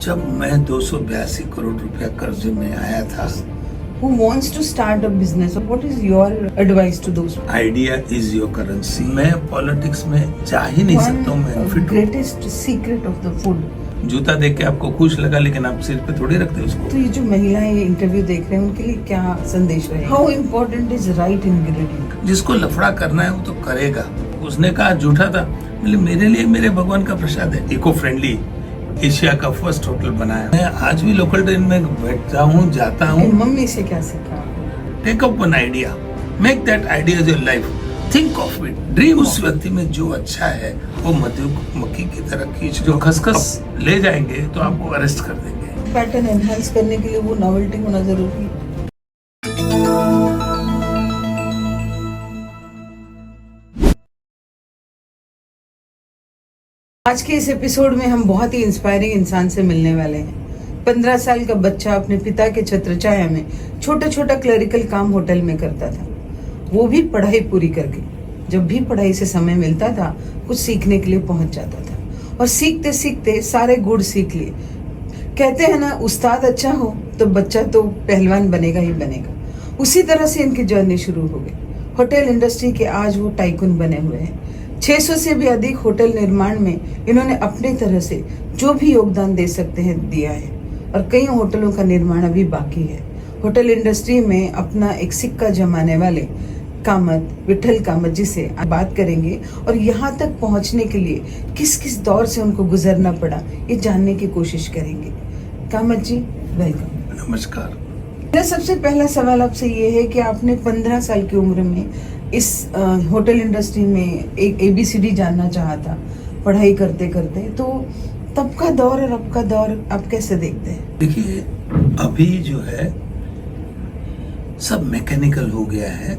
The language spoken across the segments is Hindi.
जब मैं 282 करोड़ रुपया कर्जे में आया था, Who wants to start a business? What is your advice to those? Idea is your currency. मैं पॉलिटिक्स में जा ही नहीं सकता हूँ, मैं अनफिट हूँ। Greatest secret of the food. जूता देख के आपको खुश लगा, लेकिन आप सिर पे थोड़ी रखते उसको। तो ये जो महिलाएं ये इंटरव्यू देख रहे हैं उनके लिए क्या संदेश रहे? How important is right ingredient? जिसको लफड़ा करना है वो तो करेगा। उसने कहा जूठा था, मेरे लिए मेरे भगवान का प्रसाद है। इको फ्रेंडली एशिया का फर्स्ट होटल बनाया। मैं आज भी लोकल ट्रेन में बैठता हूँ, जाता हूँ। मम्मी से क्या सीखा? Take up one idea, make that idea your life, think of it, dream. उस व्यक्ति में जो अच्छा है वो मधुमक्खी की तरह खींच, जो खसखस ले जाएंगे तो आपको अरेस्ट कर देंगे। पैटर्न एनहांस करने के लिए वो नॉवेल्टी होना जरूरी है। आज के इस एपिसोड में हम बहुत ही इंस्पायरिंग इंसान से मिलने वाले हैं। 15 साल का बच्चा अपने पिता के छत्रछाया में छोटा छोटा क्लरिकल काम होटल में करता था, वो भी पढ़ाई पूरी करके। जब भी पढ़ाई से समय मिलता था कुछ सीखने के लिए पहुंच जाता था, और सीखते सीखते सारे गुण सीख लिए। कहते हैं ना, उस्ताद अच्छा हो तो बच्चा तो पहलवान बनेगा ही बनेगा। उसी तरह से इनकी जर्नी शुरू हो गई। होटल इंडस्ट्री के आज वो टाइकून बने हुए हैं। 600 से भी अधिक होटल निर्माण में इन्होंने अपने तरह से जो भी योगदान दे सकते हैं दिया है, और कई होटलों का निर्माण अभी बाकी है। होटल इंडस्ट्री में अपना एक सिक्का जमाने वाले कामत, विठल कामत जी से बात करेंगे, और यहाँ तक पहुँचने के लिए किस किस दौर से उनको गुजरना पड़ा ये जानने की कोशिश करेंगे। कामत जी, वेलकम। नमस्कार। मेरा सबसे पहला सवाल आपसे ये है कि आपने 15 साल की उम्र में इस होटल इंडस्ट्री में एक ABCD जानना चाहा था पढ़ाई करते करते, तो तब का दौर और अब का दौर आप कैसे देखते हैं? देखिए, अभी जो है सब मैकेनिकल हो गया है।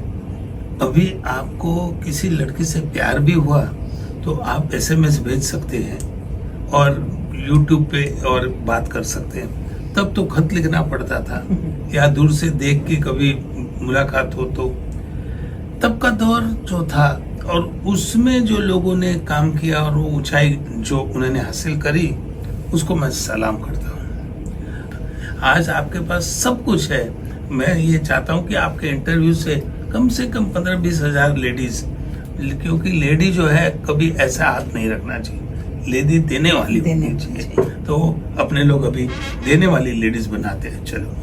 अभी आपको किसी लड़की से प्यार भी हुआ तो आप SMS भेज सकते हैं और YouTube पे और बात कर सकते हैं। तब तो खत लिखना पड़ता था या दूर से देख के कभी मुलाकात हो तो। तब का दौर जो था, और उसमें जो लोगों ने काम किया और वो ऊंचाई जो उन्होंने हासिल करी, उसको मैं सलाम करता हूँ। आज आपके पास सब कुछ है। मैं ये चाहता हूँ कि आपके इंटरव्यू से कम 15-20 हजार लेडीज, क्योंकि लेडी जो है कभी ऐसा हाथ नहीं रखना चाहिए, लेडी देने वाली होनी चाहिए। तो अपने लोग अभी देने वाली लेडीज बनाते हैं। चलो,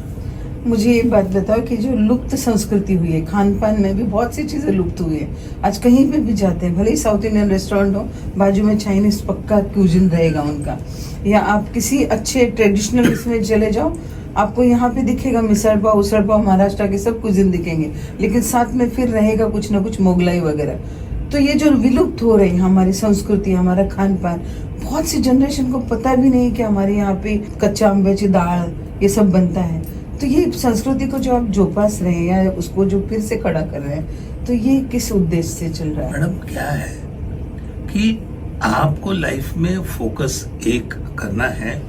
मुझे ये बात बताओ कि जो लुप्त संस्कृति हुई है, खान पान में भी बहुत सी चीजें लुप्त हुई है। आज कहीं पे भी जाते हैं, भले ही साउथ इंडियन रेस्टोरेंट हो, बाजू में चाइनीज पक्का क्यूजिन रहेगा उनका, या आप किसी अच्छे ट्रेडिशनल इसमें चले जाओ, आपको यहाँ पे दिखेगा मिसल पाव, उसल पाव, महाराष्ट्र के सब क्यूजिन दिखेंगे, लेकिन साथ में फिर रहेगा कुछ ना कुछ मोगलाई वगैरह। तो ये जो विलुप्त हो रही है हमारी संस्कृति, हमारा खान पान, बहुत सी जनरेशन को पता भी नहीं कि हमारे यहाँ पे कच्चा अम्बेची दाल ये सब बनता है। तो ये संस्कृति को जो आप जोपास रहे हैं या उसको जो फिर से खड़ा कर रहे हैं, तो ये किस उद्देश्य से चल रहा है? मैडम, क्या है कि आपको लाइफ में फोकस एक करना है।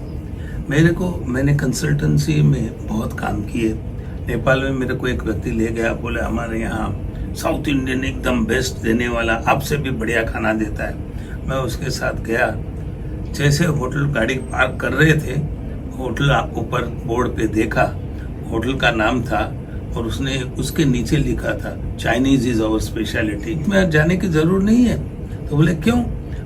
मैंने कंसल्टेंसी में बहुत काम किए। नेपाल में मेरे को एक व्यक्ति ले गया, बोले हमारे यहाँ साउथ इंडियन एकदम बेस्ट देने वाला, आपसे भी बढ़िया खाना देता है। मैं उसके साथ गया। जैसे होटल गाड़ी पार्क कर रहे थे, होटल ऊपर बोर्ड पे देखा, होटल का नाम था और उसने उसके नीचे लिखा था चाइनीज इज आवर स्पेशलिटी। मैं जाने की जरूरत नहीं है। तो बोले क्यों?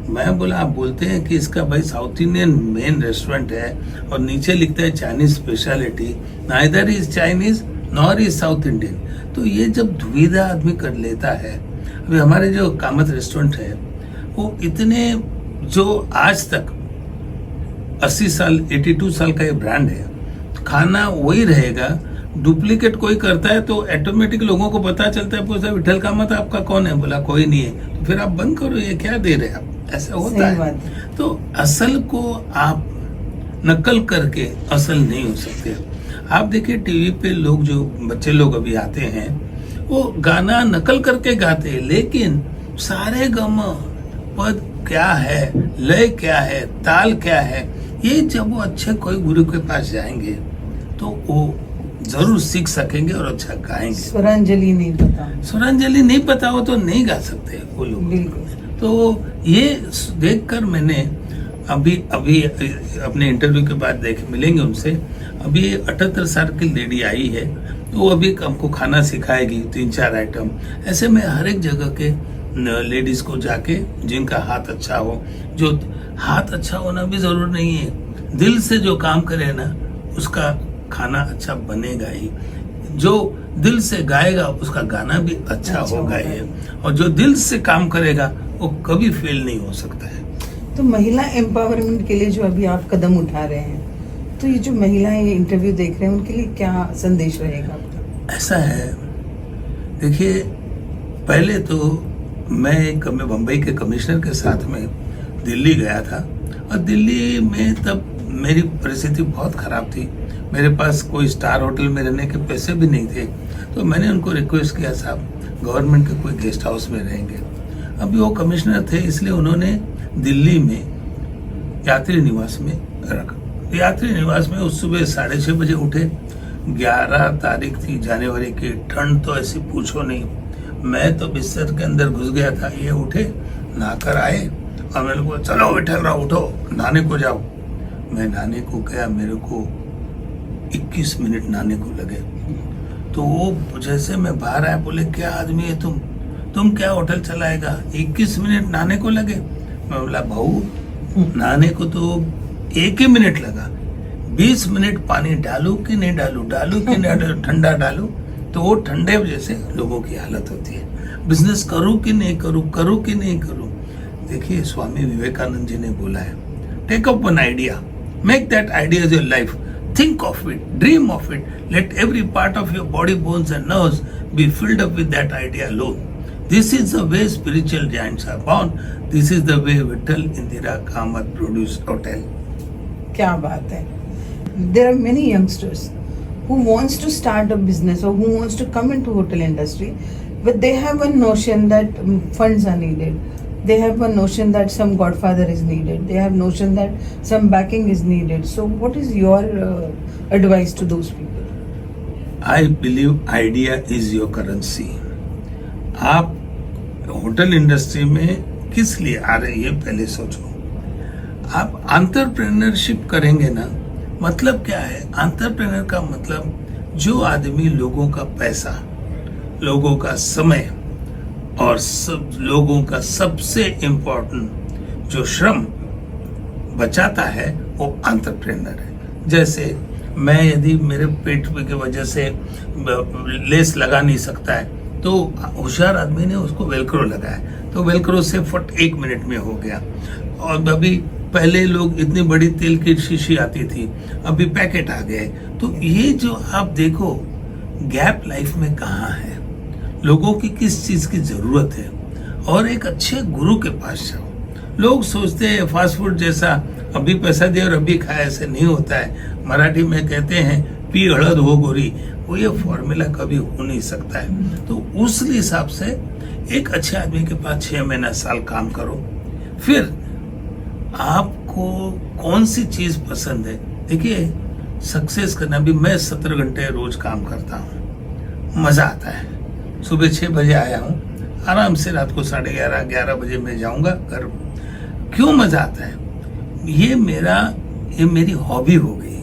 मैं बोला आप बोलते हैं कि इसका भाई साउथ इंडियन मेन रेस्टोरेंट है और नीचे लिखता है Chinese speciality, neither is Chinese nor is south Indian. तो ये जब दुविधा आदमी कर लेता है। अभी हमारे जो कामत रेस्टोरेंट है वो इतने, जो आज तक 80 साल 82 साल का ये ब्रांड है, खाना वही रहेगा। डुप्लीकेट कोई करता है तो ऑटोमेटिक लोगों को पता चलता है, पूछा विठल कामत आपका कौन है? बोला कोई नहीं है। तो फिर आप बंद करो, ये क्या दे रहे हैं आप? ऐसा होता है। तो असल को आप नकल करके असल नहीं हो सकते। आप देखिए टीवी पे लोग, जो बच्चे लोग अभी आते हैं, वो गाना नकल करके गाते हैं, लेकिन सारे गम पद क्या है, लय क्या है, ताल क्या है, ये जब वो अच्छे कोई गुरु के पास जाएंगे तो वो जरूर सीख सकेंगे और अच्छा गाएंगे। स्वरांजलि नहीं पता, स्वरांजलि नहीं पता हो तो नहीं गा सकते वो लोग। तो ये देखकर मैंने अभी अभी अपने इंटरव्यू के बाद देख मिलेंगे उनसे। अभी 78 साल की लेडी आई है, तो वो अभी हमको खाना सिखाएगी 3-4 आइटम। ऐसे में हर एक जगह के लेडीज को जाके जिनका हाथ अच्छा हो, जो हाथ अच्छा होना भी जरूर नहीं है, दिल से जो काम करे ना उसका खाना अच्छा बनेगा ही। जो दिल से गाएगा उसका गाना भी अच्छा होगा ही। और जो दिल से काम करेगा वो कभी फेल नहीं हो सकता है। तो महिला एम्पावरमेंट के लिए जो अभी आप कदम उठा रहे हैं, तो ये जो महिलाएं ये इंटरव्यू देख रहे हैं उनके लिए क्या संदेश रहेगा आपका? ऐसा है, देखिए, पहले तो मैं बम्बई के कमिश्नर के साथ में दिल्ली गया था, और दिल्ली में तब मेरी परिस्थिति बहुत खराब थी। मेरे पास कोई स्टार होटल में रहने के पैसे भी नहीं थे। तो मैंने उनको रिक्वेस्ट किया, साहब गवर्नमेंट के कोई गेस्ट हाउस में रहेंगे। अभी वो कमिश्नर थे, इसलिए उन्होंने दिल्ली में यात्री निवास में रखा। यात्री निवास में उस सुबह 6:30 बजे उठे। 11 तारीख थी जनवरी की, ठंड तो ऐसी पूछो नहीं। मैं तो बिस्तर के अंदर घुस गया था। ये उठे, नहाकर आए और मेरे को, चलो बैठल रहो, उठो नहाने को जाओ। मैं नहाने को गया, मेरे को 21 मिनट नहाने को लगे। तो वो जैसे मैं बाहर आया, बोले क्या आदमी है तुम क्या होटल चलाएगा, 21 मिनट नहाने को लगे। मैं बोला भाऊ, नहाने को तो 1 ही मिनट लगा, 20 मिनट पानी डालू कि नहीं डालू, डालू कि नहीं डालू, ठंडा डालू, तो वो ठंडे वजह से लोगों की हालत होती है। बिजनेस करूं कि नहीं करूं, करूं कि नहीं करूं। देखिए, स्वामी विवेकानंद जी ने बोला है, take up one idea, make that idea your life, think of it, dream of it, let every part of your body, bones and nerves be filled up with that idea alone. This is the way spiritual giants are born. This is the way Vittal Indira Kamath produced hotel. क्या बात है। There are many youngsters who wants to start a business or who wants to come into hotel industry, but they have one notion that funds are needed. They have one notion that some godfather is needed. They have notion that some backing is needed. So what is your advice to those people? I believe idea is your currency. आप होटल इंडस्ट्री में किस लिए आ रही है पहले सोचो। आप एंटरप्रेन्योरशिप करेंगे ना, मतलब क्या है? एंटरप्रेन्योर का मतलब जो आदमी लोगों का पैसा, लोगों का समय और सब लोगों का सबसे इम्पोर्टेंट जो श्रम बचाता है वो एंटरप्रेन्योर है। जैसे मैं यदि मेरे पेट की वजह से लेस लगा नहीं सकता है, तो होशियार आदमी ने उसको वेलक्रो लगाया, तो वेलक्रो से फट 1 मिनट में हो गया। और अभी पहले लोग इतनी बड़ी तेल की शीशी आती थी, अभी पैकेट आ गए। तो ये जो आप देखो गैप लाइफ में कहाँ है, लोगों की किस चीज की जरूरत है, और एक अच्छे गुरु के पास जाओ। लोग सोचते हैं फास्ट फूड जैसा अभी पैसा दे और अभी खाए, ऐसे नहीं होता है। मराठी में कहते हैं पी हड़द हो गोरी, वो ये फॉर्मूला कभी हो नहीं सकता है। तो उस हिसाब से एक अच्छे आदमी के पास 6 महीना साल काम करो, फिर आपको कौन सी चीज पसंद है। देखिए, सक्सेस करना भी, मैं 17 घंटे रोज काम करता हूँ, मजा आता है। सुबह 6 बजे आया हूँ, आराम से रात को 11:30-11 बजे मैं जाऊंगा घर। क्यों मजा आता है? ये मेरी हॉबी हो गई है।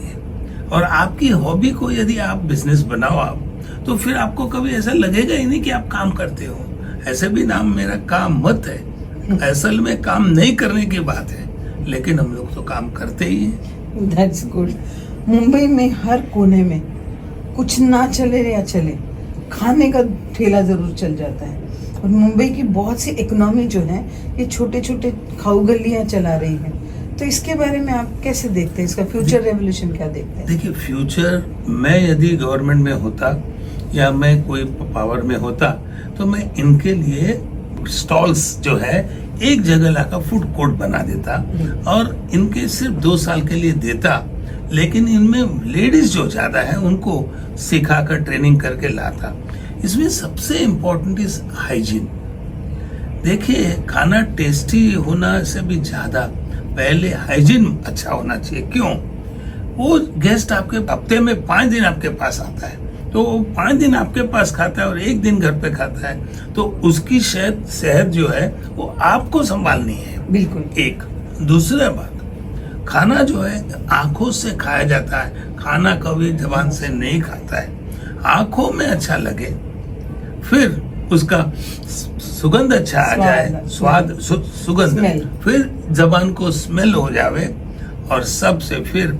और आपकी हॉबी को यदि आप बिजनेस बनाओ आप, तो फिर आपको कभी ऐसा लगेगा ही नहीं कि आप काम करते हो। ऐसे भी नाम मेरा काम मत है, असल में काम नहीं करने की बात है, लेकिन हम लोग तो काम करते ही हैं। That's good. मुंबई में हर कोने में कुछ ना चले या चले, खाने का ठेला जरूर चल जाता है। और मुंबई की बहुत सी इकोनॉमी जो है ये छोटे छोटे खाऊ गलियां चला रही है। तो इसके बारे में आप कैसे देखते हैं, इसका फ्यूचर रेवोल्यूशन क्या देखते हैं? देखिए, फ्यूचर, मैं यदि गवर्नमेंट में होता या मैं कोई पावर में होता, तो मैं इनके लिए स्टॉल्स जो है एक जगह लाकर फूड कोर्ट बना देता और इनके सिर्फ 2 साल के लिए देता। लेकिन इनमें लेडीज जो ज्यादा है उनको सिखाकर ट्रेनिंग करके लाता। इसमें सबसे इम्पोर्टेंट इज हाइजीन। देखिए, खाना टेस्टी होना से भी ज्यादा पहले हाइजीन अच्छा होना चाहिए। क्यों? वो गेस्ट आपके हफ्ते में 5 दिन आपके पास आता है, तो 5 दिन आपके पास खाता है और 1 दिन घर पे खाता है, तो उसकी सेहत जो है वो आपको संभालनी है। बिल्कुल। एक दूसरा बात, खाना जो है आंखों से खाया जाता है, खाना कभी जबान से नहीं खाता है। आंखों में अच्छा लगे, फिर उसका सुगंध अच्छा आ जाए, सुगंध, स्मेल। फिर जबान को स्मेल हो जावे और सबसे फिर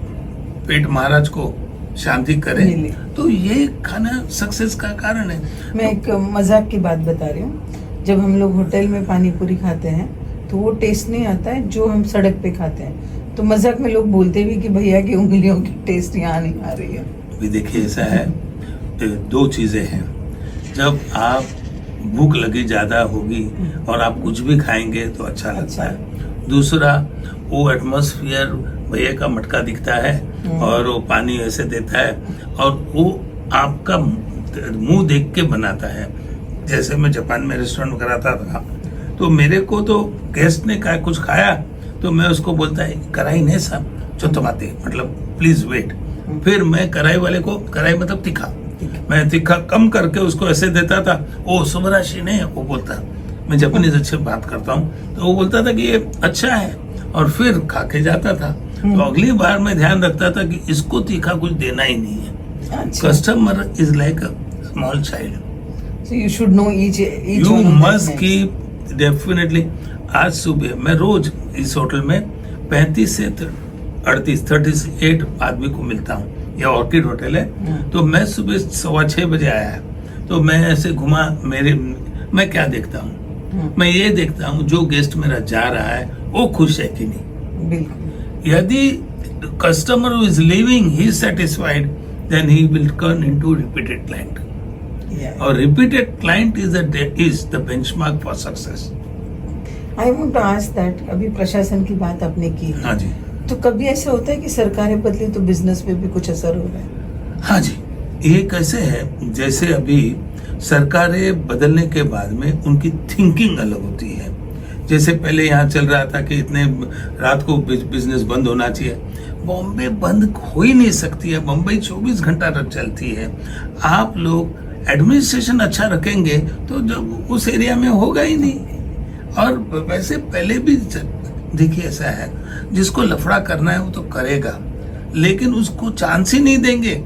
पेट महाराज को शांति करे, मिले। तो ये खाना सक्सेस का कारण है। मैं एक मजाक की बात बता रही हूँ। जब हम लोग होटल में पानी पूरी खाते हैं तो वो टेस्ट नहीं आता है जो हम सड़क पे खाते हैं। तो मजाक में लोग बोलते भी कि भैया की उंगलियों की टेस्ट यहाँ नहीं आ रही है। अभी देखिए ऐसा है, दो चीजें हैं। जब आप भूख लगी ज्यादा होगी और आप कुछ भी खाएंगे तो अच्छा लगता है। दूसरा, वो एटमॉस्फेयर, भैया का मटका दिखता है और वो पानी ऐसे देता है और वो आपका मुंह देख के बनाता है। जैसे मैं जापान में रेस्टोरेंट कराता था, तो मेरे को तो गेस्ट ने कुछ खाया तो मैं उसको बोलता है कराई नहीं साहब चोतमाते, मतलब प्लीज वेट। फिर मैं कराई वाले को, कराई मतलब तीखा, मैं तीखा कम करके उसको ऐसे देता था। ओ सुबराशी नहीं, वो बोलता, मैं जापानीज अच्छे बात करता हूँ, तो वो बोलता था कि ये अच्छा है और फिर खा के जाता था। तो अगली बार मैं ध्यान रखता था कि इसको तीखा कुछ देना ही नहीं है। Customer is like a small child, So you should know each you one of that must next. Keep definitely. आज सुबह मैं रोज इस होटल में 35 से 38 आदमी को मिलता हूँ। यह ऑर्किड होटल है। तो मैं सुबह 6:15 बजे आया, तो मैं ऐसे घुमा, मैं क्या देखता हूँ, मैं ये देखता हूँ जो गेस्ट मेरा जा रहा है वो खुश है कि नहीं। बिल्कुल। यदि customer is living he satisfied, then he will turn into repeated client, और repeated client is the benchmark for success. I want to ask that, अभी प्रशासन की बात आपने की है, हाँ जी, तो कभी ऐसा होता है कि सरकारें बदली तो बिजनेस पे भी कुछ असर हो रहा है? हाँ जी। ये कैसे है, जैसे अभी सरकारें बदलने के बाद में उनकी थिंकिंग अलग होती है। जैसे पहले यहाँ चल रहा था कि इतने रात को बिजनेस बंद होना चाहिए। बॉम्बे बंद हो ही नहीं सकती है, बम्बई 24 घंटा चलती है। आप लोग एडमिनिस्ट्रेशन अच्छा रखेंगे तो जब उस एरिया में होगा ही नहीं। और वैसे पहले भी देखिए ऐसा है, जिसको लफड़ा करना है वो तो करेगा, लेकिन उसको चांस ही नहीं देंगे।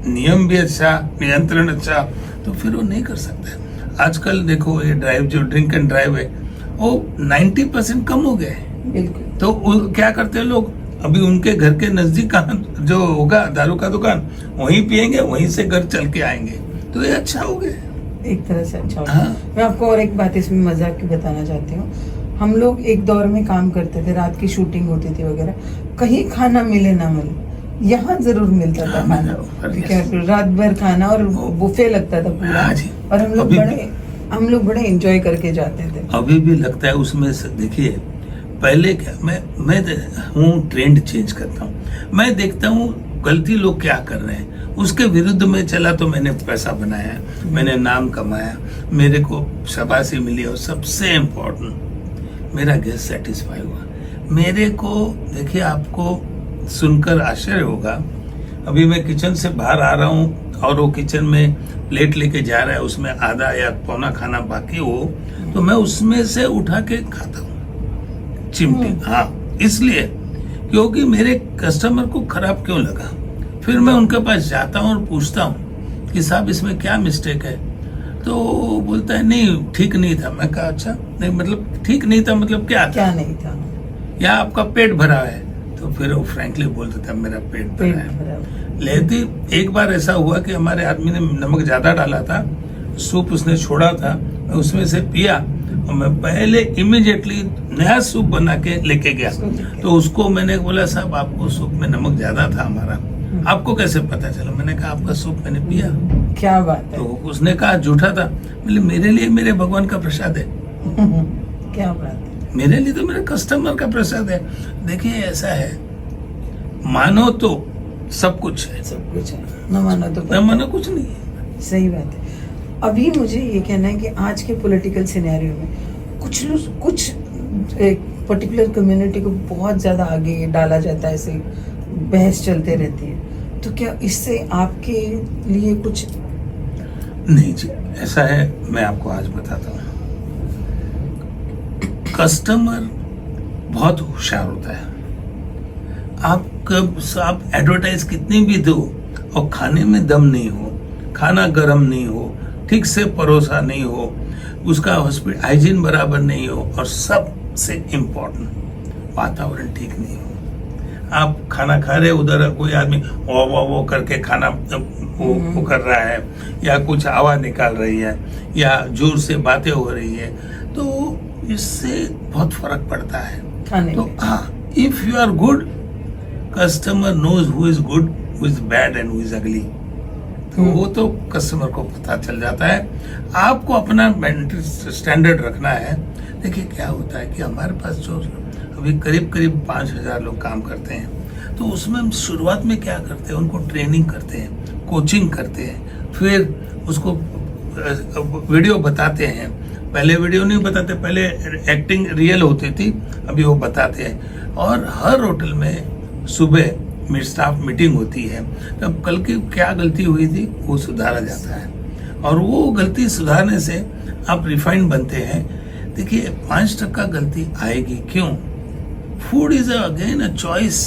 नियम भी अच्छा, नियंत्रण अच्छा, तो फिर वो नहीं कर सकता। आजकल देखो ये ड्राइव, जो ड्रिंक एंड ड्राइव है, वो 90% कम हो गया है। बिल्कुल। तो क्या करते हैं लोग, अभी उनके घर के नजदीक जो होगा दारू का दुकान, वहीं पियेंगे, वहीं से घर चल के आएंगे, तो ये अच्छा हो गया, एक तरह से अच्छा होगा। हाँ। मैं आपको और एक बात इसमें मजाक की बताना चाहती हूँ। हम लोग एक दौर में काम करते थे, रात की शूटिंग होती थी वगैरह, कहीं खाना मिले ना मिले, यहाँ जरूर मिलता था हाँ, खाना। yes. क्या रात भर खाना और बुफे लगता था पूरा। हाँ जी। और अभी हम लोग बड़े एंजॉय करके जाते थे। अभी भी लगता है उसमें से। देखिए पहले क्या, मैं हूँ ट्रेंड चेंज करता हूँ, मैं देखता हूँ गलती लोग क्या कर रहे हैं, उसके विरुद्ध में चला तो मैंने पैसा बनाया, मैंने नाम कमाया, मेरे को शाबाशी मिली, और सबसे इम्पोर्टेंट मेरा गेस्ट सेटिस्फाई हुआ। मेरे को देखिए, आपको सुनकर आश्चर्य होगा, अभी मैं किचन से बाहर आ रहा हूँ और वो किचन में प्लेट लेके जा रहा है, उसमें आधा या पौना खाना बाकी हो, तो मैं उसमें से उठा के खाता हूँ चिमटी। हाँ, इसलिए क्योंकि मेरे कस्टमर को खराब क्यों लगा। फिर मैं उनके पास जाता हूँ और पूछता हूँ कि साहब इसमें क्या मिस्टेक है, तो बोलता है नहीं ठीक नहीं था। मैं कहा अच्छा, नहीं मतलब ठीक नहीं था मतलब क्या क्या नहीं था, या आपका पेट भरा है, तो फिर वो फ्रैंकली बोल देता मेरा पेट भरा है। लेकिन एक बार ऐसा हुआ कि हमारे आदमी ने नमक ज्यादा डाला था, सूप उसने छोड़ा था, मैं उसमें से पिया और मैं पहले इमीडिएटली नया सूप बना के लेके गया। तो उसको मैंने बोला साहब आपको सूप में नमक ज्यादा था हमारा, आपको कैसे पता चला? मैंने कहा आपका सूप मैंने पिया। क्या बात है। तो उसने कहा झूठा था। बोले मेरे लिए मेरे भगवान का प्रसाद है। क्या बात है। मेरे लिए तो मेरे कस्टमर का प्रसाद है। देखिए ऐसा है, मानो तो सब कुछ है, सब कुछ है, न मानो तो न मानो कुछ नहीं है। सही बात है। अभी मुझे ये कहना है कि आज के पॉलिटिकल सिनेरियो में कुछ एक पर्टिकुलर कम्युनिटी को बहुत ज्यादा आगे डाला जाता है, ऐसे बहस चलते रहती है, तो क्या इससे आपके लिए कुछ? नहीं जी, ऐसा है, मैं आपको आज बताता हूँ। कस्टमर बहुत होशियार होता है, आप एडवर्टाइज कितनी भी दो और खाने में दम नहीं हो, खाना गर्म नहीं हो, ठीक से परोसा नहीं हो, उसका हॉस्पिटल हाइजीन बराबर नहीं हो, और सबसे इम्पोर्टेंट वातावरण ठीक नहीं हो। आप खाना खा रहे, उधर कोई आदमी वो करके खाना वो कर रहा है, या कुछ आवाज निकाल रही है, या जोर से बातें हो रही है, तो इससे बहुत फर्क पड़ता है खाने तो में। हाँ, if you are good, customer knows who is good, who is bad and who is ugly. तो वो तो कस्टमर को पता चल जाता है। आपको अपना स्टैंडर्ड रखना है। देखिए क्या होता है कि हमारे पास जो अभी करीब 5,000 लोग काम करते हैं, तो उसमें हम शुरुआत में क्या करते हैं, उनको ट्रेनिंग करते हैं, कोचिंग करते हैं, फिर उसको वीडियो बताते हैं। पहले वीडियो नहीं बताते, पहले एक्टिंग रियल होती थी, अभी वो बताते हैं। और हर होटल में सुबह स्टाफ मीटिंग होती है, तब कल की क्या गलती हुई थी वो सुधारा जाता है, और वो गलती सुधारने से आप रिफाइंड बनते हैं। देखिए 5% गलती आएगी, क्यों? Food is again a choice.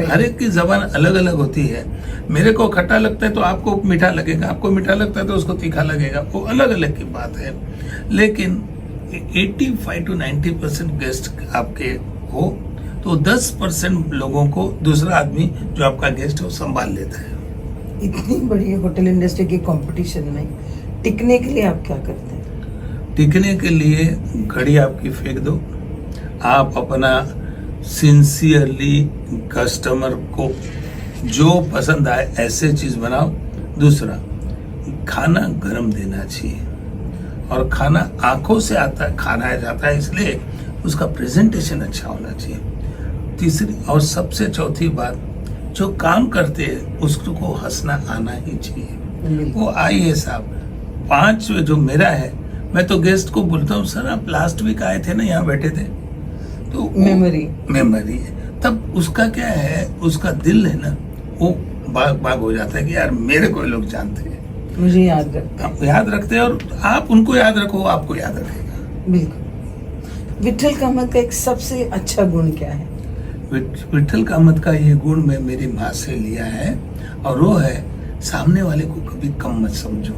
हर एक की जबान अलग अलग होती है। मेरे को खट्टा लगता है तो आपको मीठा लगेगा, आपको मीठा लगता है तो उसको तीखा लगेगा, वो अलग अलग की बात है। लेकिन 85 to 90% गेस्ट आपके हो तो 10% लोगों को दूसरा आदमी जो आपका गेस्ट है वो संभाल लेता है। इतनी बड़ी होटल इंडस्ट्री के कंपटीशन में टिकने के लिए आप क्या करते हैं? टिकने के लिए घड़ी आपकी फेंक दो, आप अपना सिंसियरली कस्टमर को जो पसंद आए ऐसे चीज बनाओ। दूसरा, खाना गरम देना चाहिए, और खाना आंखों से आता है, खाना जाता है, इसलिए उसका प्रेजेंटेशन अच्छा होना चाहिए। तीसरी और सबसे चौथी बात, जो काम करते हैं उसको हंसना आना ही चाहिए। वो आइए साहब, 5 जो मेरा है, मैं तो गेस्ट को बोलता हूँ, सर आप लास्ट वीक आए थे ना, यहाँ बैठे थे, तो मेमोरी है। तब उसका क्या है, उसका दिल है ना, वो बाग हो जाता है कि यार मेरे को लोग जानते हैं, मुझे याद रखते हैं। आप याद रखते हैं, और आप उनको याद रखो, वो आपको याद रखेगा। बिल्कुल। विट्ठल कामत का एक सबसे अच्छा गुण क्या है? विट्ठल कामत का ये गुण मैं मेरी माँ से लिया है, और वो है सामने वाले को कभी कम मत समझो,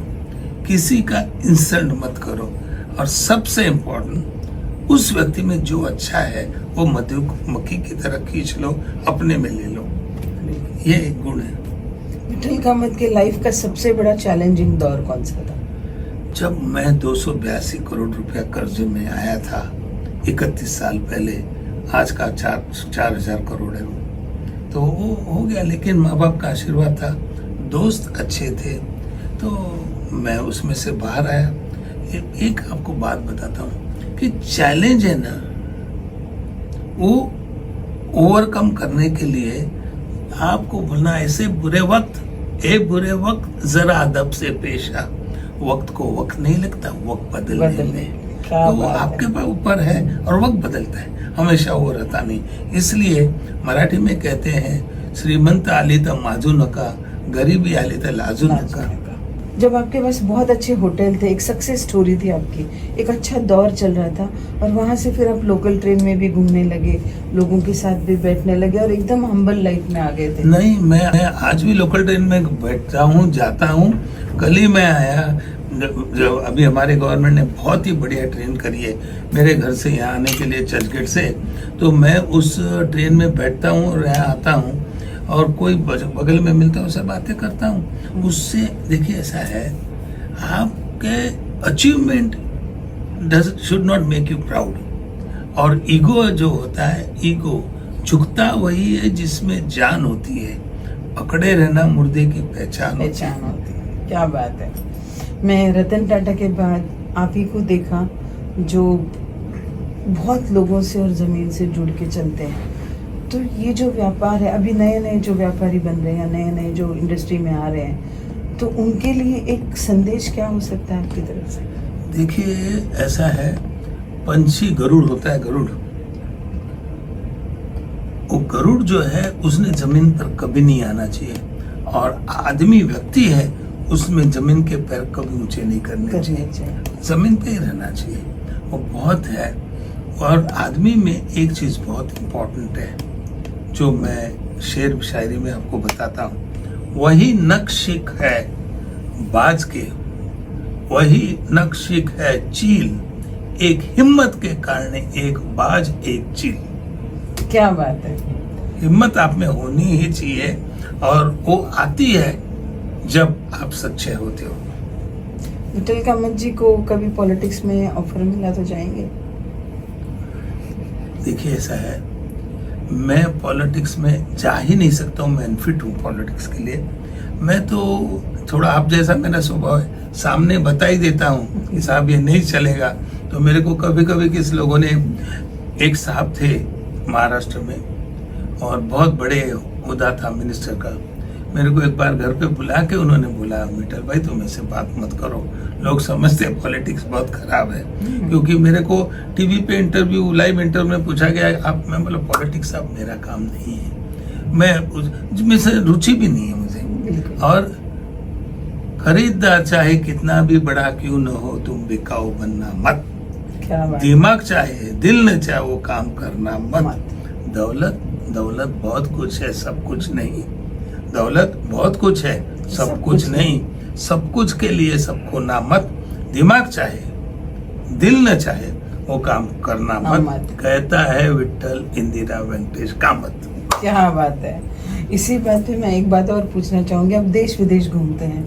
किसी का इंसल्ट मत करो, और सबसे इम्पोर्टेंट, उस व्यक्ति में जो अच्छा है वो मधुमक्खी की तरह खींच लो, अपने में ले लो। ये एक गुण है। विट्ठल कामत के लाइफ का सबसे बड़ा चैलेंजिंग दौर कौन सा था? जब मैं 282 करोड़ रुपया कर्जे में आया था 31 साल पहले, आज का 4,000 करोड़ है वो, तो वो हो गया। लेकिन माँ बाप का आशीर्वाद था, दोस्त अच्छे थे, तो मैं उसमें से बाहर आया। एक आपको बात बताता हूँ कि चैलेंज है ना, वो ओवरकम करने के लिए आपको बोलना, ऐसे बुरे वक्त जरा अदब से पेश आ। वक्त को वक्त नहीं लगता, वक्त बदलने में। तो वो आपके पास ऊपर है, और वक्त बदलता है, हमेशा वो रहता नहीं। इसलिए मराठी में कहते हैं, श्रीमंत आली तो माजू नका, गरीबी आली तो लाजू नका। जब आपके पास बहुत अच्छे होटल थे, एक सक्सेस स्टोरी थी आपकी, एक अच्छा दौर चल रहा था, और वहाँ से फिर आप लोकल ट्रेन में भी घूमने लगे, लोगों के साथ भी बैठने लगे, और एकदम हम्बल लाइफ में आ गए थे। नहीं, मैं आज भी लोकल ट्रेन में बैठता हूँ, जाता हूँ। कल ही मैं आया, जो अभी हमारे गवर्नमेंट ने बहुत ही बढ़िया ट्रेन करी है मेरे घर से यहाँ आने के लिए, चर्चगेट से, तो मैं उस ट्रेन में बैठता हूँ और यहाँ आता हूँ, और कोई बगल में मिलता है उससे बातें करता हूँ। उससे देखिए ऐसा है, आपके achievement should not make you proud, और ईगो जो होता है, ईगो झुकता वही है जिसमें जान होती है, पकड़े रहना मुर्दे की पहचान होती है। क्या बात है। मैं रतन टाटा के बाद आप ही को देखा, जो बहुत लोगों से और ज़मीन से जुड़ के चलते हैं। तो ये जो व्यापार है, अभी नए नए जो व्यापारी बन रहे हैं, नए नए जो इंडस्ट्री में आ रहे हैं, तो उनके लिए एक संदेश क्या हो सकता है आपकी तरफ से? देखिए ऐसा है, पंछी गरुड़ होता है, गरुड़, वो गरुड़ जो है उसने जमीन पर कभी नहीं आना चाहिए, और आदमी व्यक्ति है उसमें जमीन के पैर कभी ऊंचे नहीं करने चाहिए, जमीन पे ही रहना चाहिए। वो बहुत है। और आदमी में एक चीज बहुत इम्पोर्टेंट है, जो मैं शेर शायरी में आपको बताता हूँ, वही नक्शिक है बाज के, वही नक्शिक है चील, एक हिम्मत के कारण एक बाज एक चील। क्या बात है। हिम्मत आप में होनी ही चाहिए, और वो आती है जब आप सच्चे होते हो। विठल कामत जी को कभी पॉलिटिक्स में ऑफर मिला तो जाएंगे? देखिए ऐसा है, मैं पॉलिटिक्स में जा ही नहीं सकता हूँ, मैं अनफिट हूँ पॉलिटिक्स के लिए। मैं तो थोड़ा आप जैसा मेरा स्वभाव है, सामने बता ही देता हूँ कि साहब ये नहीं चलेगा। तो मेरे को कभी कभी किस लोगों ने, एक साहब थे महाराष्ट्र में और बहुत बड़े ओहदा था मिनिस्टर का, मेरे को एक बार घर पे बुला के उन्होंने बोला, विठल भाई तुम ऐसे बात मत करो, लोग समझते हैं पॉलिटिक्स बहुत खराब है। क्योंकि मेरे को टीवी पे इंटरव्यू, लाइव इंटरव्यू में पूछा गया आप, मैं बोला पॉलिटिक्स अब मेरा काम नहीं है, मैं से रुचि भी नहीं है मुझे। और खरीददार चाहे कितना भी बड़ा क्यों न हो, तुम बिकाऊ बनना मत। क्या बात। दिमाग चाहे दिल न चाहे वो काम करना मत। दौलत दौलत बहुत कुछ है, सब कुछ नहीं। दौलत बहुत कुछ है, सब कुछ नहीं। सब कुछ के लिए सबको ना मत। दिमाग चाहे दिल न चाहे वो काम करना मत, कहता है विठल इंदिरा वेंकटेश कामत। क्या बात है। इसी बात पे मैं एक बात और पूछना चाहूंगी, आप देश विदेश घूमते हैं,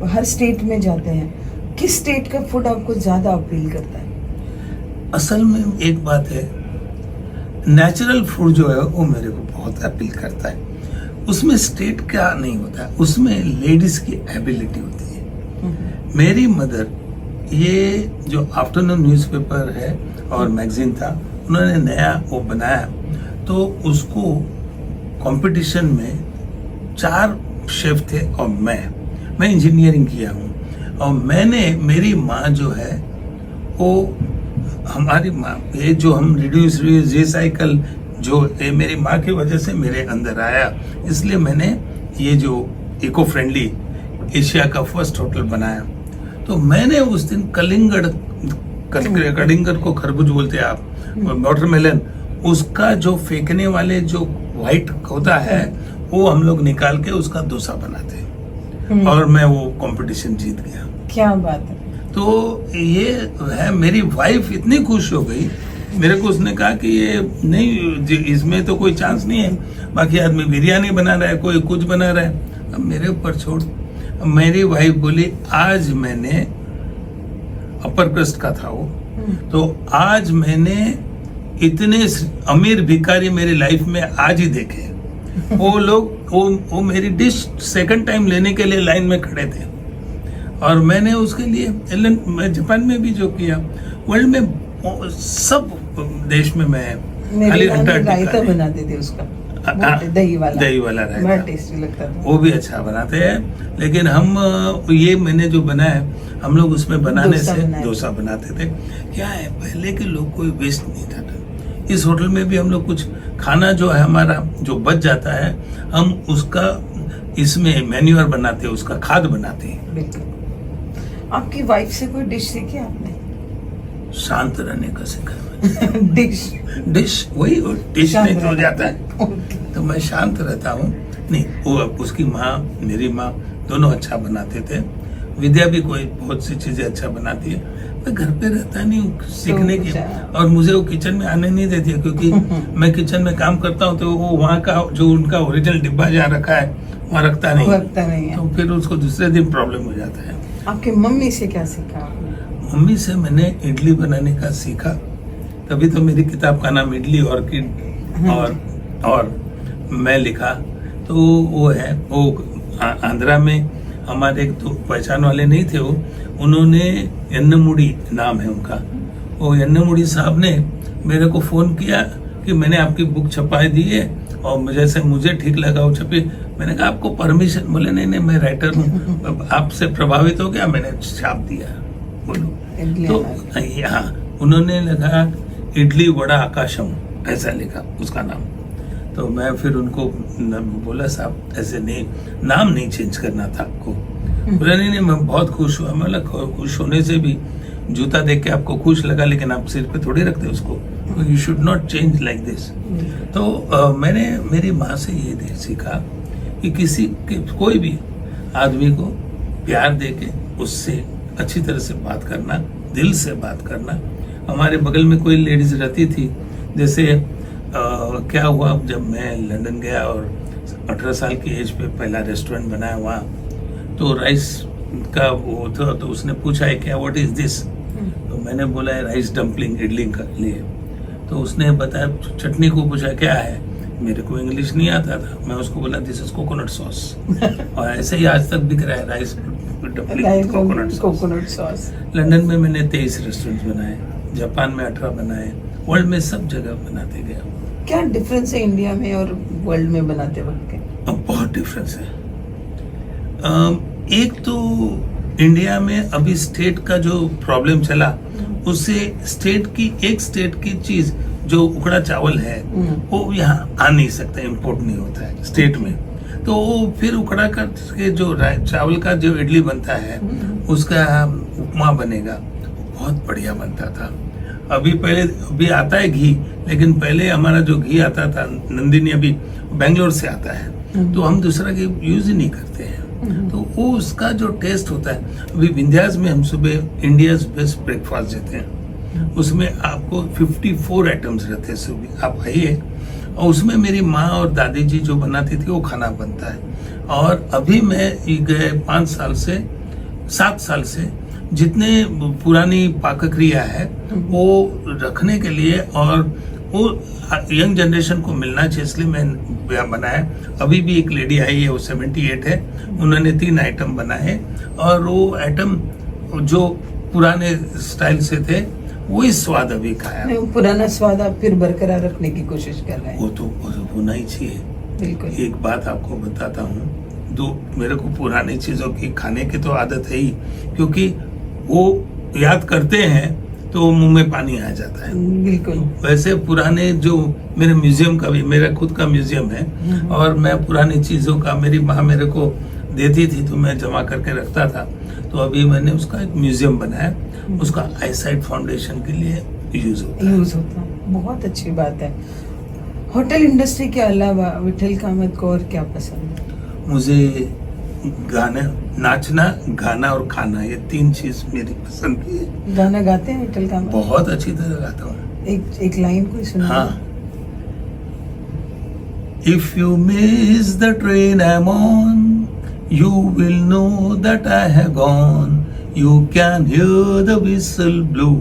हर स्टेट में जाते हैं, किस स्टेट का फूड आपको ज्यादा अपील करता है? असल में एक बात है, नेचुरल फूड जो है वो मेरे को बहुत अपील करता है। उसमें स्टेट का नहीं होता है, उसमें लेडीज की एबिलिटी होती है। मेरी मदर, ये जो आफ्टरनून न्यूज़पेपर है और मैगजीन था, उन्होंने नया वो बनाया, तो उसको कंपटीशन में 4 शेफ थे और मैं इंजीनियरिंग किया हूँ। और मेरी माँ जो है वो, हमारी माँ, ये जो हम रिड्यूस रिसाइकल, जो ये मेरी माँ की वजह से मेरे अंदर आया, इसलिए मैंने ये जो इको फ्रेंडली एशिया का फर्स्ट होटल बनाया। तो मैंने उस दिन कलिंगर को खरबूज बोलते हैं आप, वाटरमेलन, उसका जो फेंकने वाले जो व्हाइट होता है वो हम लोग निकाल के उसका डोसा बनाते हैं, और मैं वो कंपटीशन जीत गया। क्या बात है। तो ये है, मेरी वाइफ इतनी खुश हो गई, मेरे को उसने कहा कि ये नहीं, इसमें तो कोई चांस नहीं है, बाकी आदमी बिरयानी बना रहा है, कोई कुछ बना रहा है, अब मेरे ऊपर छोड़। मेरी वाइफ बोली, आज मैंने, अपर क्रस्ट का था वो, तो आज मैंने इतने अमीर भिखारी मेरी लाइफ में आज ही देखे। वो लोग वो मेरी डिश सेकंड टाइम लेने के लिए लाइन में खड़े थे, और मैंने उसके लिए मैं जापान में भी जो किया, वर्ल्ड में सब देश में मैं खाली रायता बनाते थे उसका, दही वाला रायता, बड़ा टेस्टी लगता था। वो भी अच्छा बनाते हैं। लेकिन हम ये मैंने जो बनाया, हम लोग उसमें बनाने से डोसा बनाते थे। क्या है, पहले के लोग कोई वेस्ट नहीं था। इस होटल में भी हम लोग कुछ खाना जो है हमारा जो बच जाता है, हम उसका इसमें मैन्यूअर बनाते हैं, उसका खाद बनाते हैं। बिल्कुल। आपकी वाइफ से कोई डिश सीखी आपने? शांत रहने का सीखा। डिश वही डिश नहीं तो जाता है, तो मैं शांत रहता हूँ। नहीं, वो उसकी माँ, मेरी माँ दोनों अच्छा बनाते थे। विद्या भी कोई बहुत सी चीजें अच्छा बनाती है। मैं घर पे रहता नहीं हूँ सीखने की, और मुझे वो किचन में आने नहीं देती है, क्योंकि मैं किचन में काम करता हूँ, तो वो वहाँ का जो उनका ओरिजिनल डिब्बा जहाँ रखा है वहाँ रखता नहीं है, तो फिर उसको दूसरे दिन प्रॉब्लम हो जाता है। आपकी मम्मी से क्या सीखा आपने? मम्मी से मैंने इडली बनाने का सीखा, तभी तो मेरी किताब का नाम इडली ऑर्किड और मैं लिखा। तो वो है, वो आंध्रा में हमारे एक तो पहचान वाले नहीं थे, वो उन्होंने यन्नमुड़ी नाम है उनका, वो यन्नमुड़ी साहब ने मेरे को फोन किया कि मैंने आपकी बुक छपाई दी है, और जैसे मुझे ठीक लगा वो छपी। मैंने कहा आपको परमिशन? बोले नहीं मैं राइटर हूँ, आपसे प्रभावित हो गया, मैंने छाप दिया। बोलो तो यहाँ उन्होंने लिखा इडली वड़ा आकाशम, ऐसा लिखा उसका नाम। तो मैं फिर उनको बोला साहब ऐसे नहीं, नाम नहीं चेंज करना था आपको। बोला नहीं मैं बहुत खुश हुआ। मतलब खुश होने से भी जूता देख के आपको खुश लगा, लेकिन आप सिर पे थोड़ी रखते उसको। You should not change like this. तो मैंने मेरी माँ से ये सीखा कि कोई भी आदमी को प्यार देके उससे अच्छी तरह से बात करना, दिल से बात करना। हमारे बगल में कोई लेडीज रहती थी, जैसे क्या हुआ जब मैं लंदन गया और 18 साल की एज पे पहला रेस्टोरेंट बनाया वहाँ, तो राइस का वो था, तो उसने पूछा है क्या व्हाट इज दिस, तो मैंने बोला है राइस डम्पलिंग, इडली का लिए। तो उसने बताया, चटनी को पूछा क्या है, मेरे को इंग्लिश नहीं आता था, मैं उसको बोला दिस इज कोकोनट सॉस। और ऐसे ही आज तक बिक रहा है rice dumpling coconut sauce. London में मैंने 23 रेस्टोरेंट बनाए, जापान में 18 बनाए, वर्ल्ड में सब जगह बनाते गया। क्या डिफरेंस है इंडिया में और वर्ल्ड में बनाते वक्त के? बहुत डिफरेंस है। एक तो इंडिया में अभी स्टेट का जो प्रॉब्लम चला, उससे स्टेट की चीज जो उखड़ा चावल है वो यहाँ आ नहीं सकता, इम्पोर्ट नहीं होता है स्टेट में। तो वो फिर उखड़ा के जो चावल का जो इडली बनता है उसका उपमा बनेगा, बहुत बढ़िया बनता था। अभी आता है घी, लेकिन पहले हमारा जो घी आता था नंदिनी, अभी बेंगलोर से आता है, तो हम दूसरा घी यूज ही नहीं करते हैं। तो वो उसका जो टेस्ट होता है, अभी विंध्यास में हम सुबह इंडियाज बेस्ट ब्रेकफास्ट देते हैं, उसमें आपको 54 आइटम्स रहते हैं सुबह, आप आइए। और उसमें मेरी माँ और दादी जी जो बनाती थी वो खाना बनता है। और अभी मैं गए 7 साल से जितने पुरानी पाकक्रिया है वो रखने के लिए, और वो यंग जनरेशन को मिलना चाहिए, इसलिए मैं बनाया। अभी भी एक लेडी आई है, वो 78 है, उन्होंने 3 आइटम बनाए, और वो आइटम जो पुराने स्टाइल से थे वही स्वाद अभी खाया। पुराना स्वाद आप फिर बरकरार रखने की कोशिश कर रहे हैं। वो तो होना ही चाहिए। बिल्कुल। एक बात आपको बताता हूँ, मेरे को पुरानी चीजों की खाने की तो आदत है ही, क्योंकि वो याद करते हैं तो मुंह में पानी आ जाता है। बिल्कुल। वैसे पुराने जो मेरे म्यूजियम का भी, मेरा खुद का म्यूजियम है, और मैं पुरानी चीजों का, मेरी माँ मेरे को देती थी तो मैं जमा करके रखता था। तो अभी मैंने उसका एक म्यूजियम बनाया, उसका आईसाइट फाउंडेशन के लिए यूज होता है। बहुत अच्छी बात है। होटल इंडस्ट्री के अलावा विठल कामत को और क्या पसंद है? मुझे गाना, नाचना, गाना और खाना, ये 3 चीज मेरी पसंद की है। गाना गाते हैं विठल कामत? बहुत अच्छी तरह गाता हूँ। एक लाइन कोई सुना? हाँ। If you miss the train I'm on, you will know that I have gone. You can hear the whistle blow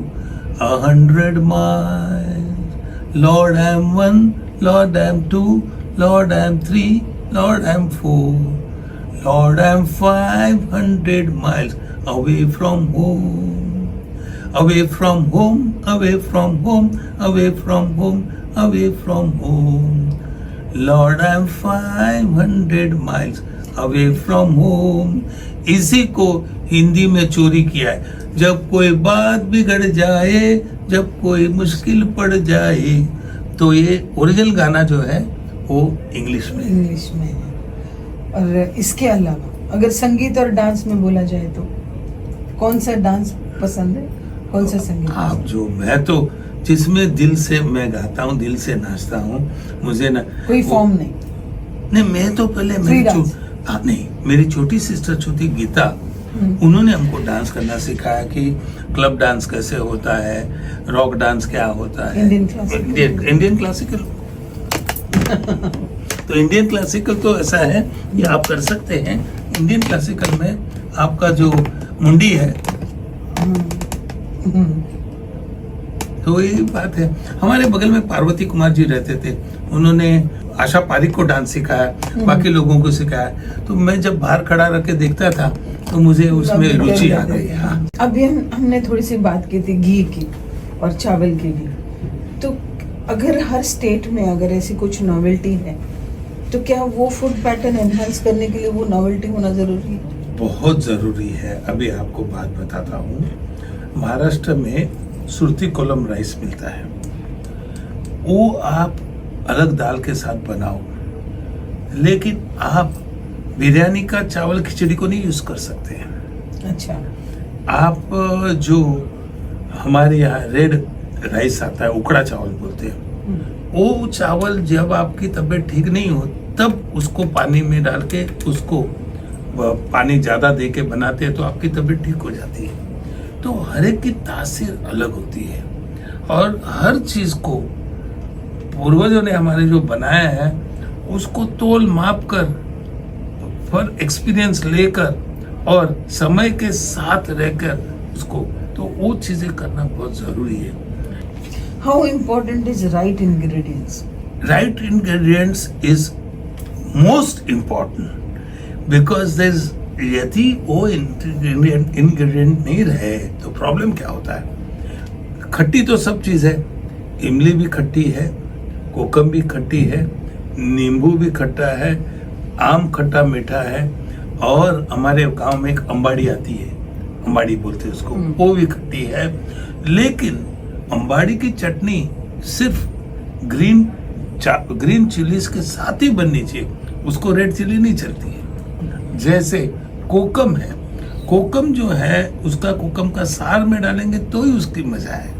100 miles. Lord, I'm 1, Lord, I'm 2, Lord, I'm 3, Lord, I'm 4. Lord, I'm 500 miles away from home. Away from home, away from home, away from home, away from home. Lord, I'm 500 miles away from home. इसी को हिंदी में चोरी किया है। जब कोई बात बिगड़ जाए, जब कोई मुश्किल पड़ जाए, तो ये ओरिजिनल गाना जो है वो इंग्लिश में है। और इसके अलावा अगर संगीत और डांस में बोला जाए तो कौन सा डांस पसंद है, कौन सा संगीत? आप जो, मैं तो जिसमें दिल से मैं गाता हूँ, दिल से नाचता हूँ, मुझे ना कोई फॉर्म नहीं। मैं तो पहले मेरी छोटी सिस्टर छोटी गीता, उन्होंने हमको डांस करना सिखाया कि क्लब डांस कैसे होता है, रॉक डांस क्या होता है, इंडियन क्लासिकल। तो इंडियन क्लासिकल तो ऐसा है कि आप कर सकते हैं। इंडियन क्लासिकल में आपका जो मुंडी है, तो ये बात है। हमारे बगल में पार्वती कुमार जी रहते थे, उन्होंने आशा पारिक को डांस सिखाया, बाकी लोगों को सिखाया। तो मैं जब बाहर खड़ा रख के देखता था तो मुझे उसमें रुचि आ गई। हाँ। अभी हमने थोड़ी सी बात की थी घी की और चावल की भी। तो अगर हर स्टेट में अगर ऐसी कुछ नॉवेल्टी है, तो क्या वो फूड पैटर्न एनहांस करने के लिए वो नॉवेल्टी होना जरूरी है? बहुत जरूरी है। अभी आपको बात बताता हूँ, महाराष्ट्र में सुरती कोलम राइस मिलता है, वो आप अलग दाल के साथ बनाओ, लेकिन आप बिरयानी का चावल खिचड़ी को नहीं यूज कर सकते हैं। अच्छा। आप जो हमारे यहाँ रेड राइस आता है, उकड़ा चावल बोलते हैं। वो चावल जब आपकी तबीयत ठीक नहीं हो तब उसको पानी में डाल के उसको पानी ज़्यादा दे के बनाते हैं तो आपकी तबीयत ठीक हो जाती है। तो हर एक की तासीर अलग होती है और हर चीज़ को पूर्वजों ने हमारे जो बनाया है उसको तोल माप कर पर एक्सपीरियंस लेकर और समय के साथ रहकर उसको, तो वो चीज़ें करना बहुत ज़रूरी है। How important is right ingredients? Right ingredients is most important because there's यदि वो ingredient नहीं रहे तो प्रॉब्लम क्या होता है। खट्टी तो सब चीज़ है, इमली भी खट्टी है, कोकम भी खट्टी है, नींबू भी खट्टा है, आम खट्टा मीठा है, और हमारे गांव में एक अंबाड़ी आती है, अंबाड़ी बोलते हैं उसको, वो भी खट्टी है। लेकिन अंबाड़ी की चटनी सिर्फ ग्रीन चिलीज के साथ ही बननी चाहिए, उसको रेड चिली नहीं चलती है। जैसे कोकम है, कोकम जो है उसका कोकम का सार में डालेंगे तो ही उसकी मजा है।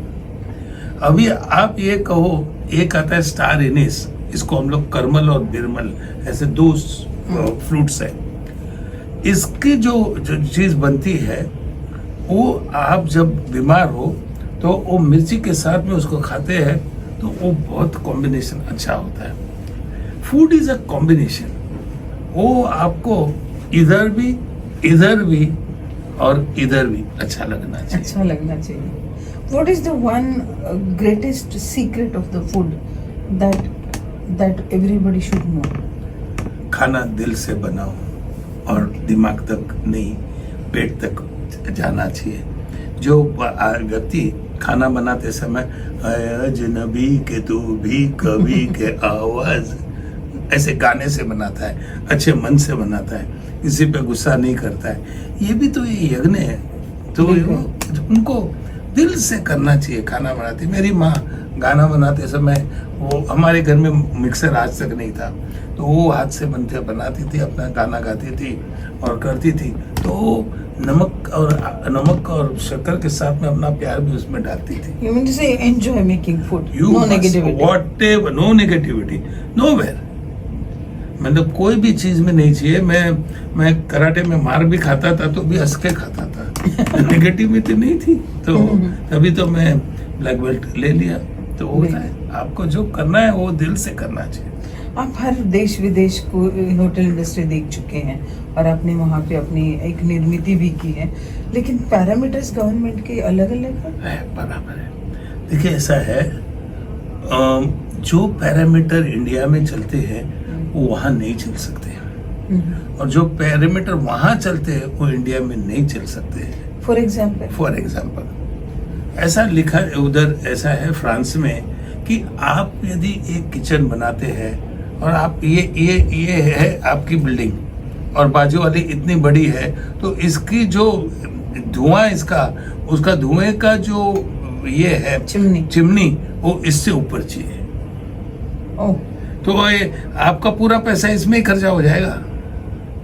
अभी आप ये कहो, एक आता है स्टार एनिस, इसको हम लोग करमल और बिरमल ऐसे दो फ्रूट्स है। इसकी जो चीज बनती है वो आप जब बीमार हो तो वो मिर्ची के साथ में उसको खाते हैं तो वो बहुत कॉम्बिनेशन अच्छा होता है। फूड इज अ कॉम्बिनेशन, वो आपको इधर भी और इधर भी अच्छा लगना चाहिए। अच्छा लगना चाहिए। What is the one greatest secret of the food that everybody should know? खाना दिल से बनाओ और दिमाग तक नहीं, पेट तक जाना चाहिए। जो व्यक्ति खाना बनाते समय अजनबी के तू भी कभी के आवाज ऐसे गाने से बनाता है, अच्छे मन से बनाता है, किसी पे गुस्सा नहीं करता है, ये भी तो ये यज्ञ है। तो उनको दिल से करना चाहिए खाना बनाते। मेरी माँ गाना बनाते समय, वो हमारे घर में मिक्सर आज तक नहीं था, तो वो हाथ से बनाती थी, अपना गाना गाती थी और करती थी। तो नमक और शक्कर के साथ में अपना प्यार भी उसमें डालती थी। You mean to say enjoy making food, You no must, negativity. whatever, no negativity, nowhere. मतलब कोई भी चीज में नहीं चाहिए। मैं कराटे में मार भी खाता था तो भी हंस के खाता था, नेगेटिविटी नहीं थी। तो तभी तो मैं ब्लैक बेल्ट ले लिया। तो वो होता है, आपको जो करना है वो दिल से करना चाहिए। आप हर देश विदेश को होटल इंडस्ट्री देख चुके हैं और आपने वहाँ पे अपनी एक निर्मित भी की है, लेकिन पैरामीटर्स गवर्नमेंट के अलग अलग है। बराबर है। देखिए ऐसा है, जो पैरामीटर इंडिया में चलते हैं वो वहाँ नहीं चल सकते, और जो पैरामीटर वहाँ चलते हैं वो इंडिया में नहीं चल सकते। फॉर एग्जाम्पल ऐसा लिखा उधर, ऐसा है फ्रांस में कि आप यदि एक किचन बनाते हैं और आप ये है आपकी बिल्डिंग और बाजू वाली इतनी बड़ी है, तो इसकी जो धुआं उसका धुएं का जो ये है चिमनी वो इससे ऊपर चाहिए। तो ये आपका पूरा पैसा इसमें ही खर्चा हो जाएगा,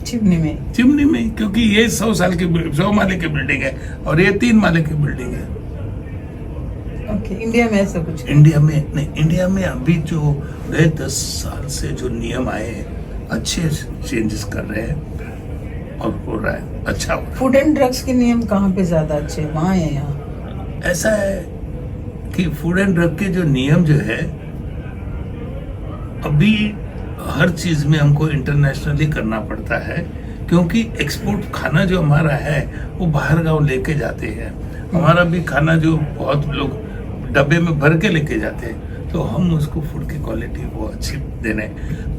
चिमनी में, क्योंकि ये 100 माले की बिल्डिंग है और ये 3 माले की बिल्डिंग है। इंडिया में ऐसा कुछ इंडिया में नहीं। इंडिया में अभी जो गए 10 साल से जो नियम आए हैं, अच्छे चेंजेस कर रहे हैं और हो रहा है, अच्छा हो रहा है। फूड एंड ड्रग्स के नियम कहाँ पे ज्यादा अच्छे, वहाँ या यहाँ? ऐसा है कि फूड एंड ड्रग के जो नियम जो है, अभी हर चीज में हमको इंटरनेशनली करना पड़ता है, क्योंकि एक्सपोर्ट खाना जो हमारा है वो बाहर गांव लेके जाते हैं। हमारा भी खाना जो बहुत लोग डब्बे में भर के लेके जाते हैं, तो हम उसको फूड की क्वालिटी वो अच्छी देने।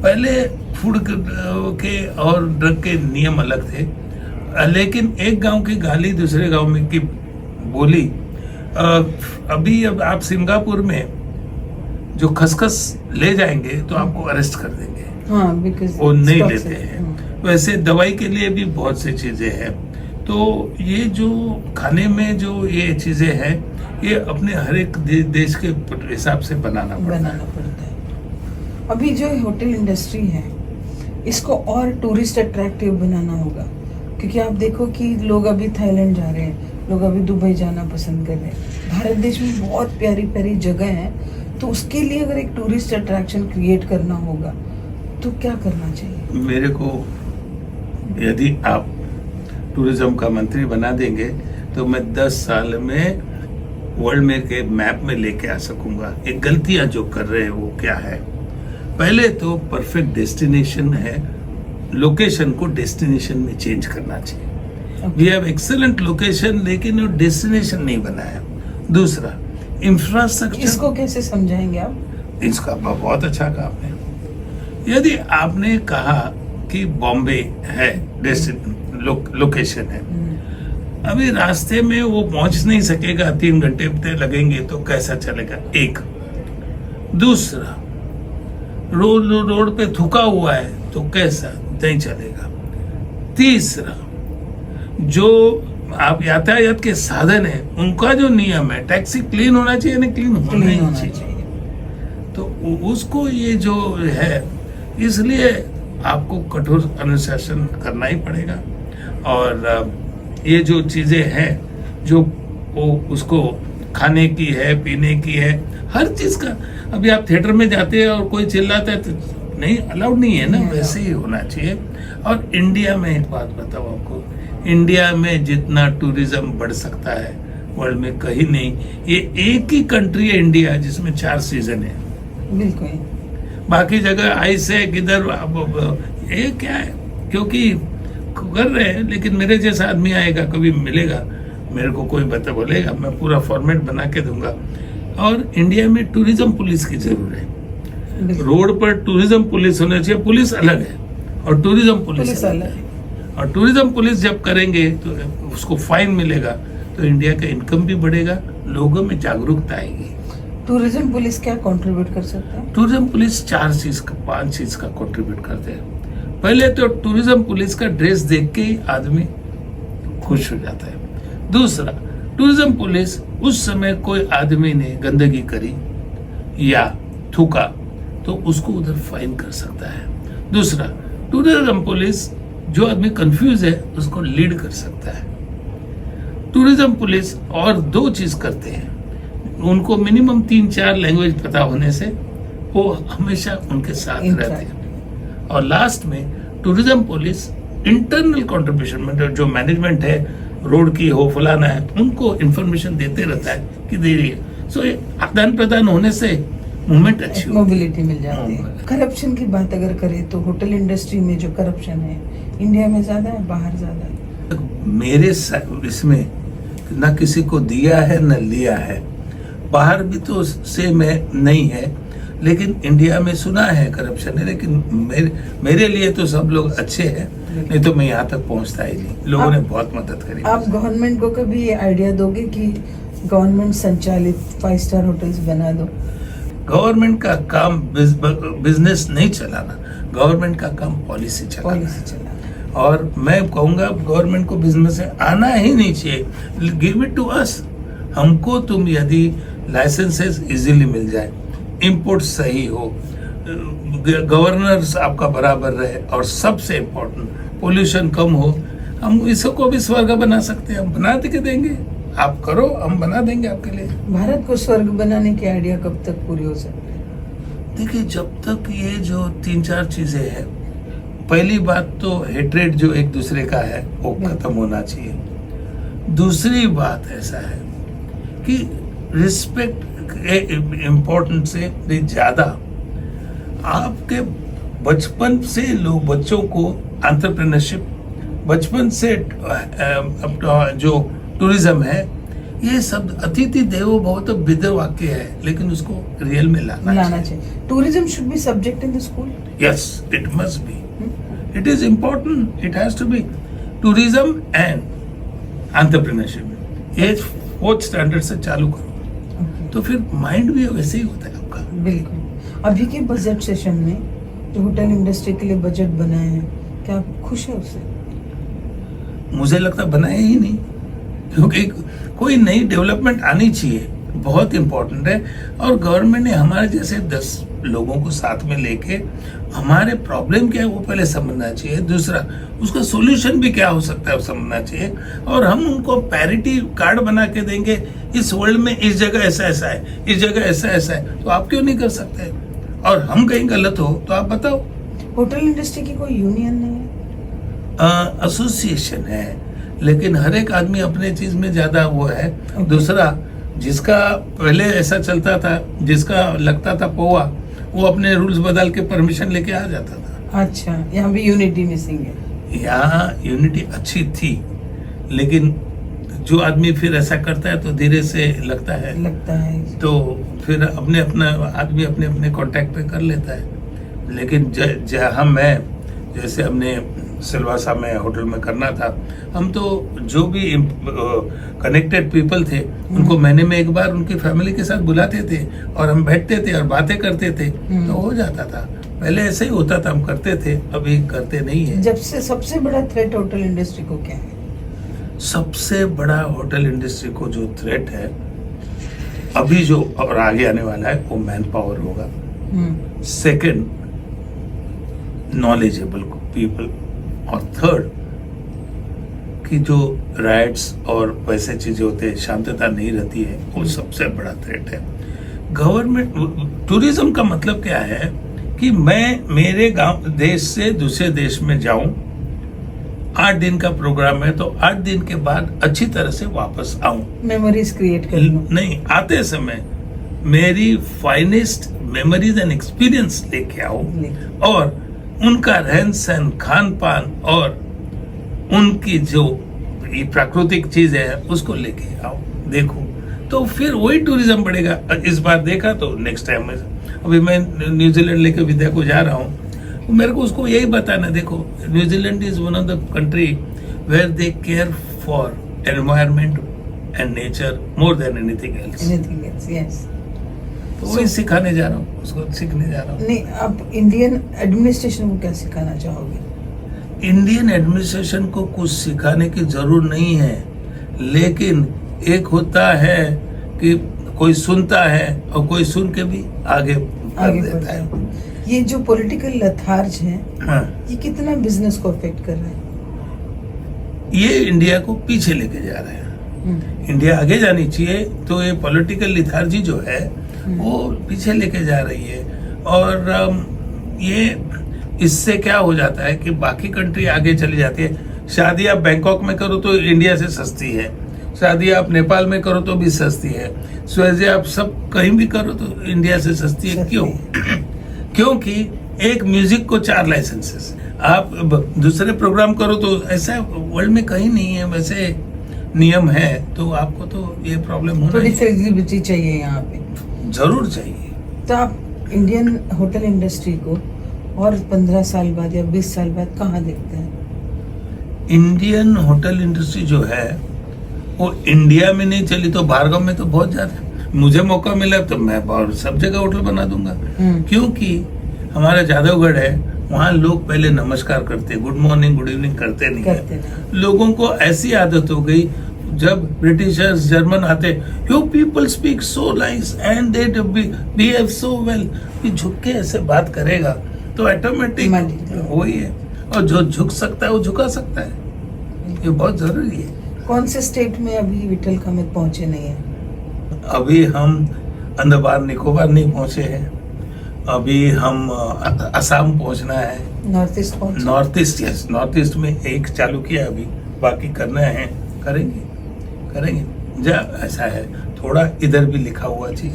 पहले फूड के और ड्रग के नियम अलग थे, लेकिन एक गांव की गाली दूसरे गांव में की बोली। अभी अब आप सिंगापुर में जो खसखस ले जाएंगे तो आपको अरेस्ट कर देंगे, वो नहीं लेते हैं। वैसे दवाई के लिए भी बहुत सी चीजें हैं। तो ये जो खाने में जो ये चीजें हैं, ये अपने हर एक देश के हिसाब से बनाना पड़ता है। अभी जो होटल इंडस्ट्री है, इसको और टूरिस्ट अट्रैक्टिव बनाना होगा, क्योंकि आप देखो कि लोग अभी थाईलैंड जा रहे हैं, लोग अभी दुबई जाना पसंद कर रहे हैं। भारत देश में बहुत प्यारी प्यारी जगह हैं, तो उसके लिए अगर एक टूरिस्ट अट्रैक्शन क्रिएट करना होगा तो क्या करना चाहिए? मेरे को यदि आप टूरिज्म का मंत्री बना देंगे तो मैं 10 साल में वर्ल्ड में के मैप में लेके आ सकूंगा। एक गलतियां जो कर रहे हैं वो क्या है, पहले तो परफेक्ट डेस्टिनेशन है, लोकेशन को डेस्टिनेशन में चेंज करना चाहिए। वी हैव एक्सेलेंट लोकेशन लेकिन वो डेस्टिनेशन नहीं बनाया। दूसरा, इंफ्रास्ट्रक्चर। इसको कैसे समझाएंगे आप? इसका बहुत अच्छा काम है। यदि आपने कहा कि बॉम्बे है लोकेशन है, अभी रास्ते में वो पहुंच नहीं सकेगा, 3 घंटे लगेंगे, तो कैसा चलेगा? एक। दूसरा, रोड पे थूका हुआ है तो कैसा, नहीं चलेगा। तीसरा, जो आप यातायात के साधन है उनका जो नियम है, टैक्सी क्लीन होना चाहिए, नहीं क्लीन होना चाहिए, तो उसको ये जो है, इसलिए आपको कठोर अनुशासन करना ही पड़ेगा। और ये जो चीजें हैं जो वो उसको खाने की है, पीने की है, हर चीज का, अभी आप थिएटर में जाते हैं और कोई चिल्लाता है तो नहीं, अलाउड नहीं है ना, वैसे ही होना चाहिए। और इंडिया में एक बात बताओ आपको, इंडिया में जितना टूरिज्म बढ़ सकता है वर्ल्ड में कहीं नहीं। ये एक ही कंट्री है इंडिया जिसमें 4 सीजन है। बिल्कुल। बाकी जगह आइस है किधर, ये क्या है? क्योंकि कर रहे हैं, लेकिन मेरे जैसा आदमी आएगा, कभी मिलेगा, मेरे को कोई बोलेगा, मैं पूरा फॉर्मेट बना के दूंगा। और इंडिया में टूरिज्म पुलिस की जरूरत है। रोड पर टूरिज्म पुलिस होना चाहिए। पुलिस अलग है और टूरिज्म पुलिस अलग है। और टूरिज्म पुलिस जब करेंगे तो उसको फाइन मिलेगा, तो इंडिया का इनकम भी बढ़ेगा, लोगों में जागरूकता आएगी। टूरिज्म पुलिस क्या कंट्रीब्यूट कर सकता है? टूरिज्म पुलिस 5 चीज का कंट्रीब्यूट करते हैं। पहले तो टूरिज्म पुलिस का ड्रेस देख के ही आदमी खुश हो जाता है। दूसरा, टूरिज्म पुलिस उस समय कोई आदमी ने गंदगी करी या थूका तो उसको उधर फाइन कर सकता है। दूसरा, टूरिज्म पुलिस जो आदमी कंफ्यूज है उसको लीड कर सकता है। टूरिज्म पुलिस और 2 चीज करते हैं, उनको मिनिमम 3-4 लैंग्वेज पता होने से वो हमेशा उनके साथ रहते हैं। और लास्ट में टूरिज्म पुलिस इंटरनल कंट्रीब्यूशन में जो मैनेजमेंट है, रोड की हो, फलाना है, उनको इंफॉर्मेशन देते रहता है कि दे रही है। सो आदान प्रदान होने से मूवमेंट अच्छी, मोबिलिटी मिल जाती है। करप्शन की बात अगर करें तो होटल इंडस्ट्री में जो करप्शन है, इंडिया में ज्यादा है, बाहर ज्यादा है? मेरे इसमें न किसी को दिया है न लिया है। बाहर भी तो सेम है, नहीं है, लेकिन इंडिया में सुना है करप्शन है, लेकिन मेरे लिए तो सब लोग अच्छे हैं, नहीं तो मैं यहाँ तक पहुँचता ही नहीं। लोगों ने बहुत मदद करी। आप गवर्नमेंट को कभी ये आइडिया दोगे कि गवर्नमेंट संचालित 5 स्टार होटल्स बना दो? गवर्नमेंट का काम बिजनेस नहीं चलाना, गवर्नमेंट का काम पॉलिसी चलाना। और मैं कहूँगा गवर्नमेंट को बिजनेस में आना ही नहीं चाहिए, गिव इट टू अस। हमको तुम यदि लाइसेंसेस इजीली मिल जाए, इंपोर्ट सही हो, गवर्नर्स आपका बराबर रहे, और सबसे इम्पोर्टेंट पोल्यूशन कम हो, हम इसको भी स्वर्ग बना सकते हैं। हम बना के देंगे, आप करो, हम बना देंगे आपके लिए। भारत को स्वर्ग बनाने की आइडिया कब तक पूरी हो सकती है? देखिए, जब तक ये जो 3-4 चीजें हैं, पहली बात तो हेट्रेड जो एक दूसरे का है वो खत्म होना चाहिए। दूसरी बात ऐसा है कि रिस्पेक्ट इम्पोर्टेंट से भी ज्यादा आपके बचपन से लोग बच्चों को एंटरप्रेन्योरशिप, बचपन से जो टूरिज्म है, ये सब अतिथि देवो भव तो विद वाक्य है, लेकिन उसको रियल में लाना चाहिए। Tourism should be subject in the school. Yes, it must be, it is important, it has to be tourism and entrepreneurship. ये 4th स्टैंडर्ड से चालू करो, तो फिर माइंड भी वैसे ही होता है आपका। बिल्कुल। अभी के बजट सेशन में जो होटल इंडस्ट्री के लिए बजट बनाए हैं, क्या आप खुश है उससे? मुझे लगता बनाया ही नहीं, क्योंकि कोई नई डेवलपमेंट आनी चाहिए। बहुत इम्पोर्टेंट है। और गवर्नमेंट ने हमारे जैसे 10 लोगों को साथ में लेके हमारे प्रॉब्लम क्या है वो पहले समझना चाहिए, दूसरा उसका सोल्यूशन भी क्या हो सकता है वो समझना चाहिए, और हम उनको पैरिटी कार्ड बना के देंगे, इस वर्ल्ड में इस जगह ऐसा ऐसा है, इस जगह ऐसा ऐसा है, तो आप क्यों नहीं कर सकते? और हम कहीं गलत हो तो आप बताओ। होटल इंडस्ट्री की कोई यूनियन नहीं है? एसोसिएशन है, लेकिन हर एक आदमी अपने चीज में ज्यादा वो है। Okay. दूसरा, जिसका पहले ऐसा चलता था, जिसका लगता था पोवा, वो अपने रूल्स बदल के परमिशन लेके आ जाता था। अच्छा, यहाँ भी यूनिटी मिसिंग है। यहाँ यूनिटी अच्छी थी, लेकिन जो आदमी फिर ऐसा करता है तो धीरे से लगता है तो फिर अपने अपना आदमी अपने अपने कांटेक्ट पे कर लेता है। लेकिन जहाँ मैं जैसे हमने सिलवासा में होटल में करना था, हम तो जो भी कनेक्टेड पीपल थे उनको महीने में एक बार उनकी फैमिली के साथ बुलाते थे और हम बैठते थे और बातें करते थे, तो हो जाता था। पहले ऐसे ही होता था, हम करते थे, अभी करते नहीं है। जब से सबसे बड़ा थ्रेट होटल इंडस्ट्री को क्या है? सबसे बड़ा होटल इंडस्ट्री को जो थ्रेट है अभी जो और आगे आने वाला है वो मैन पावर होगा। सेकंड, नॉलेजेबल पीपल, और थर्ड कि जो राइट्स और वैसे चीजें होते हैं, शांतता नहीं रहती है, वो सबसे बड़ा थ्रेट है। गवर्नमेंट टूरिज्म का मतलब क्या है कि मैं मेरे गांव देश से दूसरे देश में जाऊं, 8 दिन का प्रोग्राम है तो 8 दिन के बाद अच्छी तरह से वापस आऊं, मेमोरीज क्रिएट कर नहीं आते समय मेरी फाइनेस्ट मेमोरीज एंड एक्सपीरियंस लेके आऊं, और उनका रहन सहन, खान पान और उनकी जो ये प्राकृतिक चीज है उसको लेके आओ, देखो, तो फिर वही टूरिज्म बढ़ेगा। इस बार देखा तो नेक्स्ट टाइम में, अभी मैं न्यूजीलैंड लेके विद्या को जा रहा हूँ, मेरे को उसको यही बताना, देखो New Zealand is one of the country where they care for environment and nature more than anything else. Yes, तो वही सिखाने जा रहा हूँ, उसको सीखने जा रहा हूँ। नहीं, आप इंडियन एडमिनिस्ट्रेशन को क्या सिखाना चाहोगे? इंडियन एडमिनिस्ट्रेशन को कुछ सिखाने की जरूरत नहीं है, लेकिन एक होता है कि कोई सुनता है और कोई सुन के भी आगे देता है। ये जो पॉलिटिकल लथार्ज है, हाँ, ये कितना बिजनेस को अफेक्ट कर रहा है? ये इंडिया को पीछे लेके जा रहे हैं। इंडिया आगे जानी चाहिए, तो ये पॉलिटिकल लिथार्जी जो है वो पीछे लेके जा रही है। और ये इससे क्या हो जाता है कि बाकी कंट्री आगे चली जाती है। शादी आप बैंकॉक में करो तो इंडिया से सस्ती है, शादी आप नेपाल में करो तो भी सस्ती है, शादी आप सब कहीं भी करो तो इंडिया से सस्ती है। क्यों? क्योंकि एक म्यूजिक को 4 लाइसेंसेस, आप दूसरे प्रोग्राम करो तो ऐसा वर्ल्ड में कहीं नहीं है वैसे नियम है, तो आपको तो ये प्रॉब्लम होना थोड़ी फ्लेक्सिबिलिटी चाहिए यहाँ पे, जरूर चाहिए। तो आप इंडियन होटल इंडस्ट्री को और 15 साल बाद या 20 साल बाद कहाँ देखते हैं? इंडियन होटल इंडस्ट्री जो है वो इंडिया में नहीं चली तो बाहर में तो बहुत ज्यादा। मुझे मौका मिला तो मैं सब जगह होटल बना दूंगा, क्योंकि हमारा जादवगढ़ है, वहाँ लोग पहले नमस्कार करते, गुड मॉर्निंग गुड इवनिंग करते नहीं है। लोगों को ऐसी आदत हो गई, जब ब्रिटिशर्स जर्मन आते, you people speak so nice and they behave so well, कि झुक के ऐसे बात करेगा तो ऑटोमेटिक वही है, और जो झुक सकता है वो झुका सकता है, ये बहुत जरूरी है। कौन से स्टेट में अभी विठल कामत पहुंचे नहीं है? अभी हम अंडमान निकोबार नहीं पहुंचे हैं, अभी हम असम पहुंचना है, नॉर्थ ईस्ट पहुंचे। नॉर्थ ईस्ट में एक चालू किया, अभी बाकी करना है, करेंगे जा, ऐसा है, थोड़ा इधर भी लिखा हुआ चीज।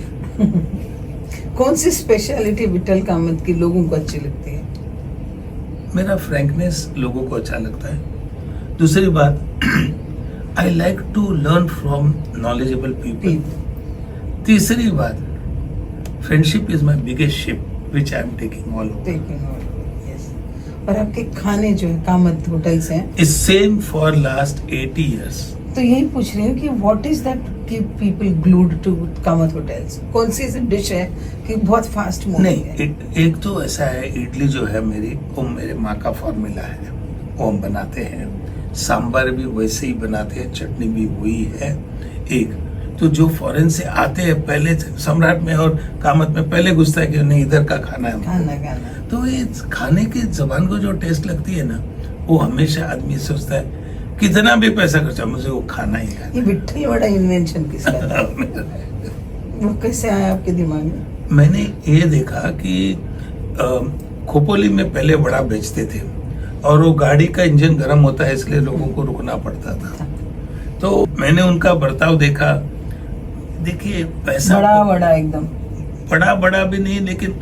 कौन सी स्पेशलिटी विठल कामत की लोगों को अच्छी लगती है? मेरा फ्रैंकनेस लोगों को अच्छा लगता है। दूसरी बात, I like to learn from knowledgeable people. तीसरी बात, friendship is my biggest ship which I am taking all. और आपके खाने जो है कामत होटल से is same for last 80 years। तो यही पूछ रही हूँ कि what is that keep people glued to Kamath hotels? कौन सी ऐसी डिश है कि बहुत फास्ट नहीं है? एक तो ऐसा है, इडली जो है मेरी, वो मेरे माँ का फॉर्मूला है, वो हम बनाते हैं, सांभर भी वैसे ही बनाते हैं, चटनी भी वही है। एक तो जो फॉरेन से आते हैं पहले सम्राट में और कामत में पहले घुसता है कि नहीं इधर का खाना है हमको। खाना तो ये खाने की जबान को जो टेस्ट लगती है ना, वो हमेशा आदमी सोचता है कितना भी पैसा खर्चा मुझे वो खाना ही खाना। ये विट्ठल वड़ा इन्वेंशन किसका था? वो कैसे आया आपके दिमाग में? मैंने ये देखा कि खोपोली में पहले वड़ा बेचते थे और वो गाड़ी का इंजन गर्म होता है इसलिए लोगों को रुकना पड़ता था। तो मैंने उनका बर्ताव देखा। देखिए पैसा बड़ा बड़ा एकदम बड़ा भी नहीं, लेकिन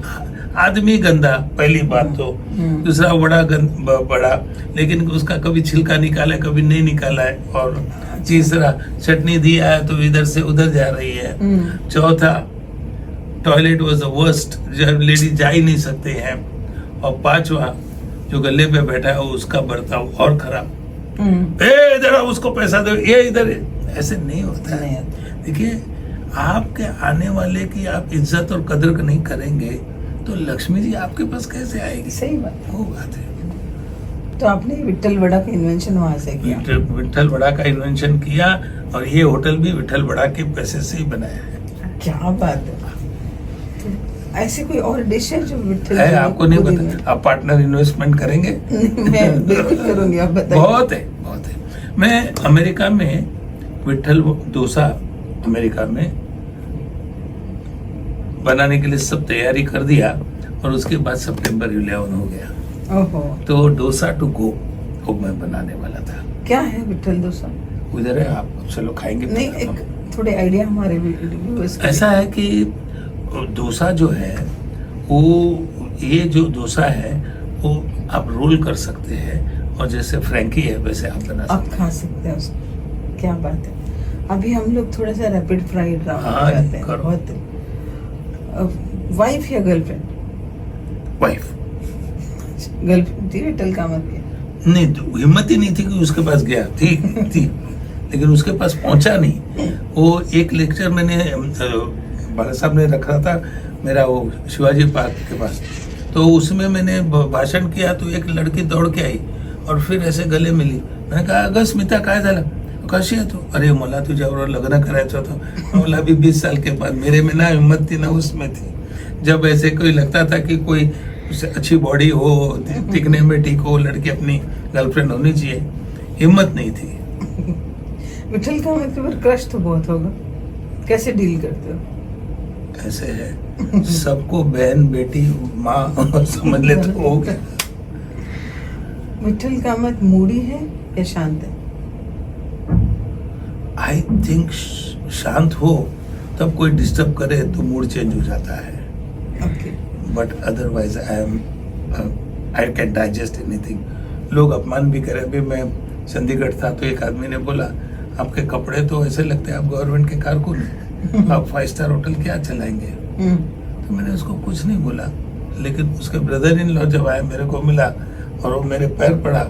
आदमी गंदा पहली बात तो। दूसरा बड़ा लेकिन उसका कभी छिलका निकाला है कभी नहीं निकाला है। और तीसरा चटनी दिया है तो इधर से उधर जा रही है। चौथा टॉयलेट वाज द वर्स्ट, जब लेडी जा ही नहीं सकते हैं। और पांचवा जो गले पे बैठा है उसका बर्ताव और खराब। इधर उसको पैसा दो, ये इधर, ऐसे नहीं होता है। देखिए आपके आने वाले की आप इज्जत और कदर नहीं करेंगे तो लक्ष्मी जी आपके पास कैसे आएगी? सही बात, वो बात है। तो आपने विट्ठल वड़ा का इन्वेंशन वहां से किया? विट्ठल वड़ा का इन्वेंशन किया और ये होटल भी विट्ठल वड़ा के पैसे से ही बनाया है। क्या बात है। तो ऐसी कोई और डिश है जो विट्ठल है? आपको नहीं पता? आप पार्टनर इन्वेस्टमेंट करेंगे? मैं बिल्कुल करूंगी, आप बताइए। बहुत है। मैं अमेरिका में विट्ठल डोसा अमेरिका में बनाने के लिए सब तैयारी कर दिया और उसके बाद सितंबर 11 हो गया। ओहो। तो डोसा टू गो वो मैं बनाने वाला था। क्या है विट्ठल डोसा? उधर है, आप चलो खाएंगे। नहीं, एक थोड़े आइडिया हमारे व्यूअर्स को। ऐसा है कि डोसा जो है वो, ये जो डोसा है वो आप रोल कर सकते हैं और जैसे फ्रैंकी है वैसे आप बना आप सकते हैं। खा सकते हैं उसको। क्या बात है। अभी हम लोग थोड़ा सा रैपिड फ्राइड राउंड हाँ, करते हैं। करो। बहुत वाइफ या गर्लफ्रेंड? वाइफ। गर्लफ्रेंड थी विट्ठल कामत की? नहीं, तो हिम्मत ही नहीं थी कि उसके पास गया। थी लेकिन उसके पास पहुंचा नहीं। वो एक लेक्चर मैंने बाला साहब ने रखा था मेरा, वो शिवाजी पार्क के पास, तो उसमें मैंने भाषण किया तो एक लड़की दौड़ के आई और फिर ऐसे गले मिली। मैंने कहा अगं स्मिता काय झालं? कशी आहे तू? अरे मला तुझ्याबरोबर लग्न करायचं होतं। मला भी 20 साल के बाद। मेरे में ना हिम्मत थी ना उसमें थी। जब ऐसे कोई लगता था कि कोई उससे अच्छी बॉडी हो, दिखने में ठीक हो, लड़की अपनी गर्लफ्रेंड होनी चाहिए, हिम्मत नहीं थी। विट्ठल कामत के ऊपर क्रश तो बहुत होगा, कैसे डील करते हो? ऐसे है, सबको बहन बेटी माँ समझ ले तो हो गया। विट्ठल कामत मूडी है या शांत है? आई थिंक शांत हो तब कोई डिस्टर्ब करे तो मूड चेंज हो जाता है। Okay. But otherwise I can digest anything. लोग अपमान भी करे। अभी मैं चंडीगढ़ था तो एक आदमी ने बोला आपके कपड़े तो ऐसे लगते हैं आप गवर्नमेंट के कारकुन हैं, आप 5 स्टार होटल क्या चलाएंगे? तो मैंने उसको कुछ नहीं बोला, लेकिन उसके ब्रदर इन लॉ जब आए मेरे को मिला और वो मेरे पैर पड़ा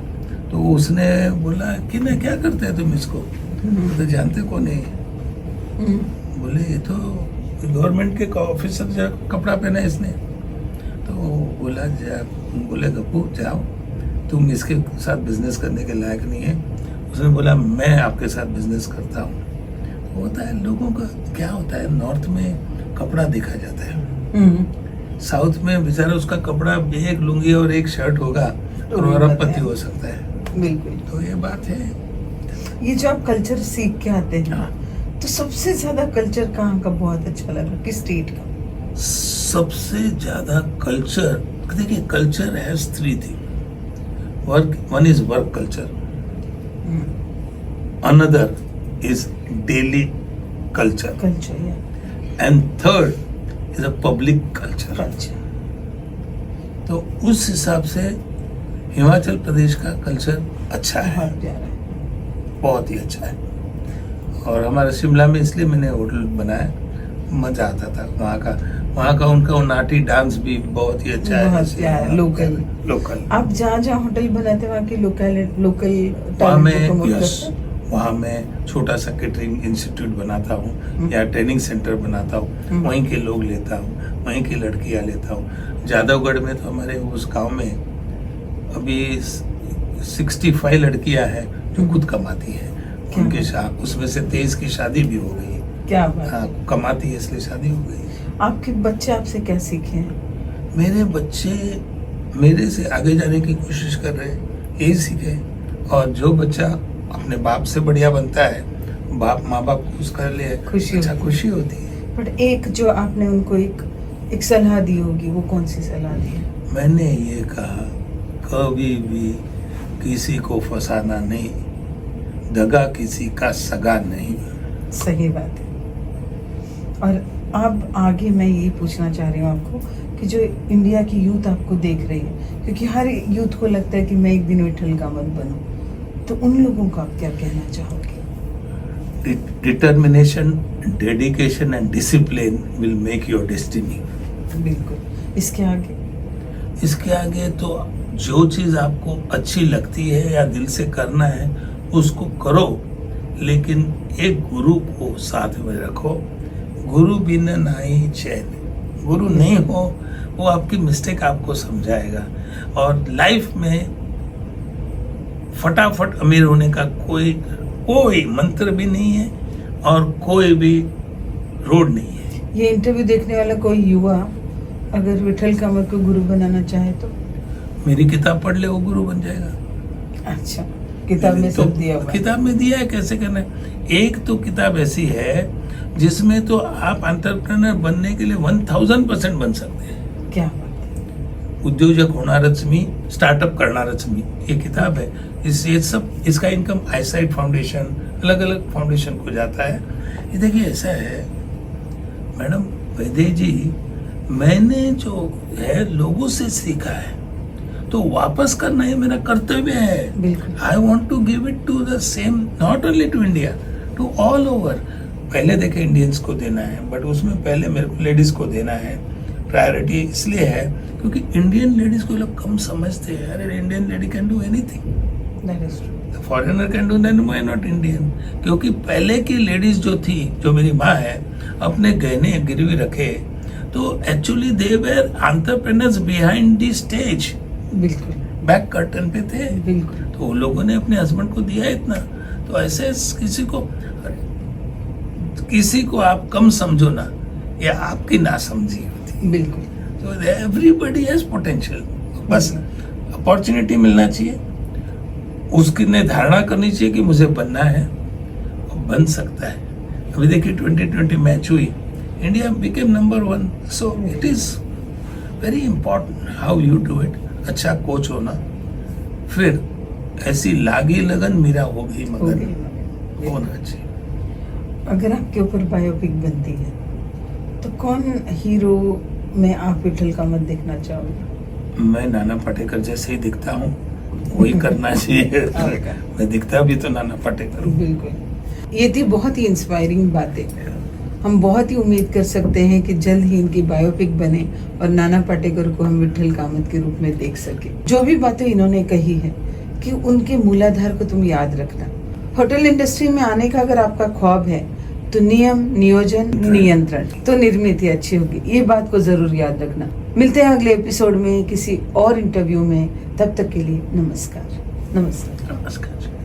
तो उसने बोला कि ना क्या करते हैं तुम इसको? तो जानते को नहीं। बोले ये तो गवर्नमेंट के ऑफिसर जो कपड़ा पहना है इसने। तो बोला बोले गप्पू जाओ, तुम इसके साथ बिजनेस करने के लायक नहीं है। उसने बोला मैं आपके साथ बिजनेस करता हूँ। तो होता है लोगों का क्या होता है, नॉर्थ में कपड़ा देखा जाता है, साउथ में बेचारा उसका कपड़ा एक लुंगी और एक शर्ट होगा और अरबपति हो सकता है। बिल्कुल। तो ये बात है। ये जो आप कल्चर सीख के आते हैं, हाँ। तो सबसे ज्यादा कल्चर कहाँ का बहुत अच्छा लगा, किस स्टेट का? सबसे ज्यादा कल्चर, देखिए culture has 3 thing. One is work culture, another is daily culture, and third is a public culture. तो उस हिसाब से हिमाचल प्रदेश का कल्चर अच्छा है, बहुत ही अच्छा है। और हमारे शिमला में इसलिए मैंने होटल बनाया, मजा आता था वहाँ का उनका नाटी डांस भी बहुत ही अच्छा है। लोकल आप जहाँ होटल बनाते वहाँ की लोकल वहाँ मैं छोटा सा केटरिंग इंस्टीट्यूट बनाता हूँ या ट्रेनिंग सेंटर बनाता हूँ, वहीं के लोग लेता हूँ, वहीं की लड़कियाँ लेता हूँ। जादवगढ़ में तो हमारे उस गांव में अभी 65 लड़कियाँ हैं जो खुद कमाती हैं। उनके उसमें से 23 की शादी भी हो गई। क्या बात हाँ, है। कमाती है इसलिए शादी हो गई। आपके बच्चे आपसे क्या सीखे हैं? मेरे बच्चे मेरे से आगे जाने की कोशिश कर रहे हैं, यही सीखे। और जो बच्चा अपने बाप से बढ़िया बनता है, माँ बाप को उसका लिए खुशी अच्छा होती है। खुशी होती है। बट एक जो आपने उनको एक सलाह दी होगी, वो कौन सी सलाह दी है? मैंने ये कहा, कभी भी किसी को फंसाना नहीं, दगा किसी का सगा नहीं। सही बात है। और अब आगे मैं यही पूछना चाह रही हूँ आपको कि जो इंडिया की यूथ आपको देख रही है, क्योंकि हर यूथ को लगता है कि मैं एक दिन विठल कामत बनूं, तो उन लोगों को आप क्या कहना चाहोगे? Determination, dedication and discipline will make your destiny. बिल्कुल। इसके आगे तो जो चीज आपको अच्छी लगती है या दिल से करना है उसको करो, लेकिन एक गुरु को साथ में रखो। गुरु बिना नाई चैन। गुरु नहीं हो, वो आपकी मिस्टेक आपको समझाएगा। और लाइफ में फटाफट अमीर होने का कोई मंत्र भी नहीं है और कोई भी रोड नहीं है। ये इंटरव्यू देखने वाला कोई युवा अगर विठल कामत को गुरु बनाना चाहे तो? मेरी किताब पढ़ ले, वो गुरु बन जाएगा। अच्छा, किताब में तो सब दिया हुआ है। किताब में दिया है कैसे करना है। एक तो किताब ऐसी है जिसमें तो आप एंटरप्रेन्योर बनने के लिए 1000% बन सकते हैं। क्या बात है। उद्योजक होणारच मी, स्टार्टअप करणारच मी, ये किताब है। ये सब इसका इनकम आईसाइट फाउंडेशन, अलग अलग फाउंडेशन को जाता है। ये देखिए ऐसा है मैडम वैदेही जी, मैंने जो है लोगों से सीखा है, तो वापस करना ये मेरा कर्तव्य है। बिल्कुल। I want to give it to the same, not only to India, to all over. पहले देखे इंडियंस को देना है, बट उसमें पहले मेरे को लेडीज को देना है। प्रायोरिटी इसलिए है क्योंकि इंडियन लेडीज को लोग कम समझते हैं। अरे Indian lady can do anything, That is true. Foreigner can do, then why not Indian. क्योंकि पहले की लेडीज जो थी, जो मेरी माँ है, अपने गहने गिरवी रखे, तो actually they were entrepreneurs behind the stage, बिल्कुल बैक कर्टन पे थे। बिल्कुल। तो उन लोगों ने अपने हस्बैंड को दिया इतना। तो ऐसे किसी को आप कम समझो ना, या आपकी ना समझी होती। बिल्कुल। तो एवरीबॉडी हैज पोटेंशियल, बस अपॉर्चुनिटी मिलना चाहिए, उसकी ने धारणा करनी चाहिए कि मुझे बनना है, और बन सकता है। अभी देखिए 2020 मैच हुई, India became number 1। So it is very important how you do it. अच्छा कोच होना, फिर ऐसी लागी लगन मेरा हो गई मगन होना चाहिए। अगर आपके ऊपर बायोपिक बनती है तो कौन हीरो में आप विठल कामत देखना चाहोगे? मैं नाना पाटेकर जैसे ही दिखता हूँ, वही करना चाहिए। मैं दिखता भी तो नाना पाटेकर हूँ। बिल्कुल। ये थी बहुत ही इंस्पायरिंग बातें। हम बहुत ही उम्मीद कर सकते हैं कि जल्द ही इनकी बायोपिक बने और नाना पाटेकर को हम विठल कामत के रूप में देख सके। जो भी बातें इन्होंने कही है कि उनके मूलाधार को तुम याद रखना। होटल इंडस्ट्री में आने का अगर आपका ख्वाब है तो नियम, नियोजन, नियंत्रण तो निर्मित ही अच्छी होगी। ये बात को जरूर याद रखना। मिलते हैं अगले एपिसोड में किसी और इंटरव्यू में। तब तक के लिए नमस्कार। नमस्कार।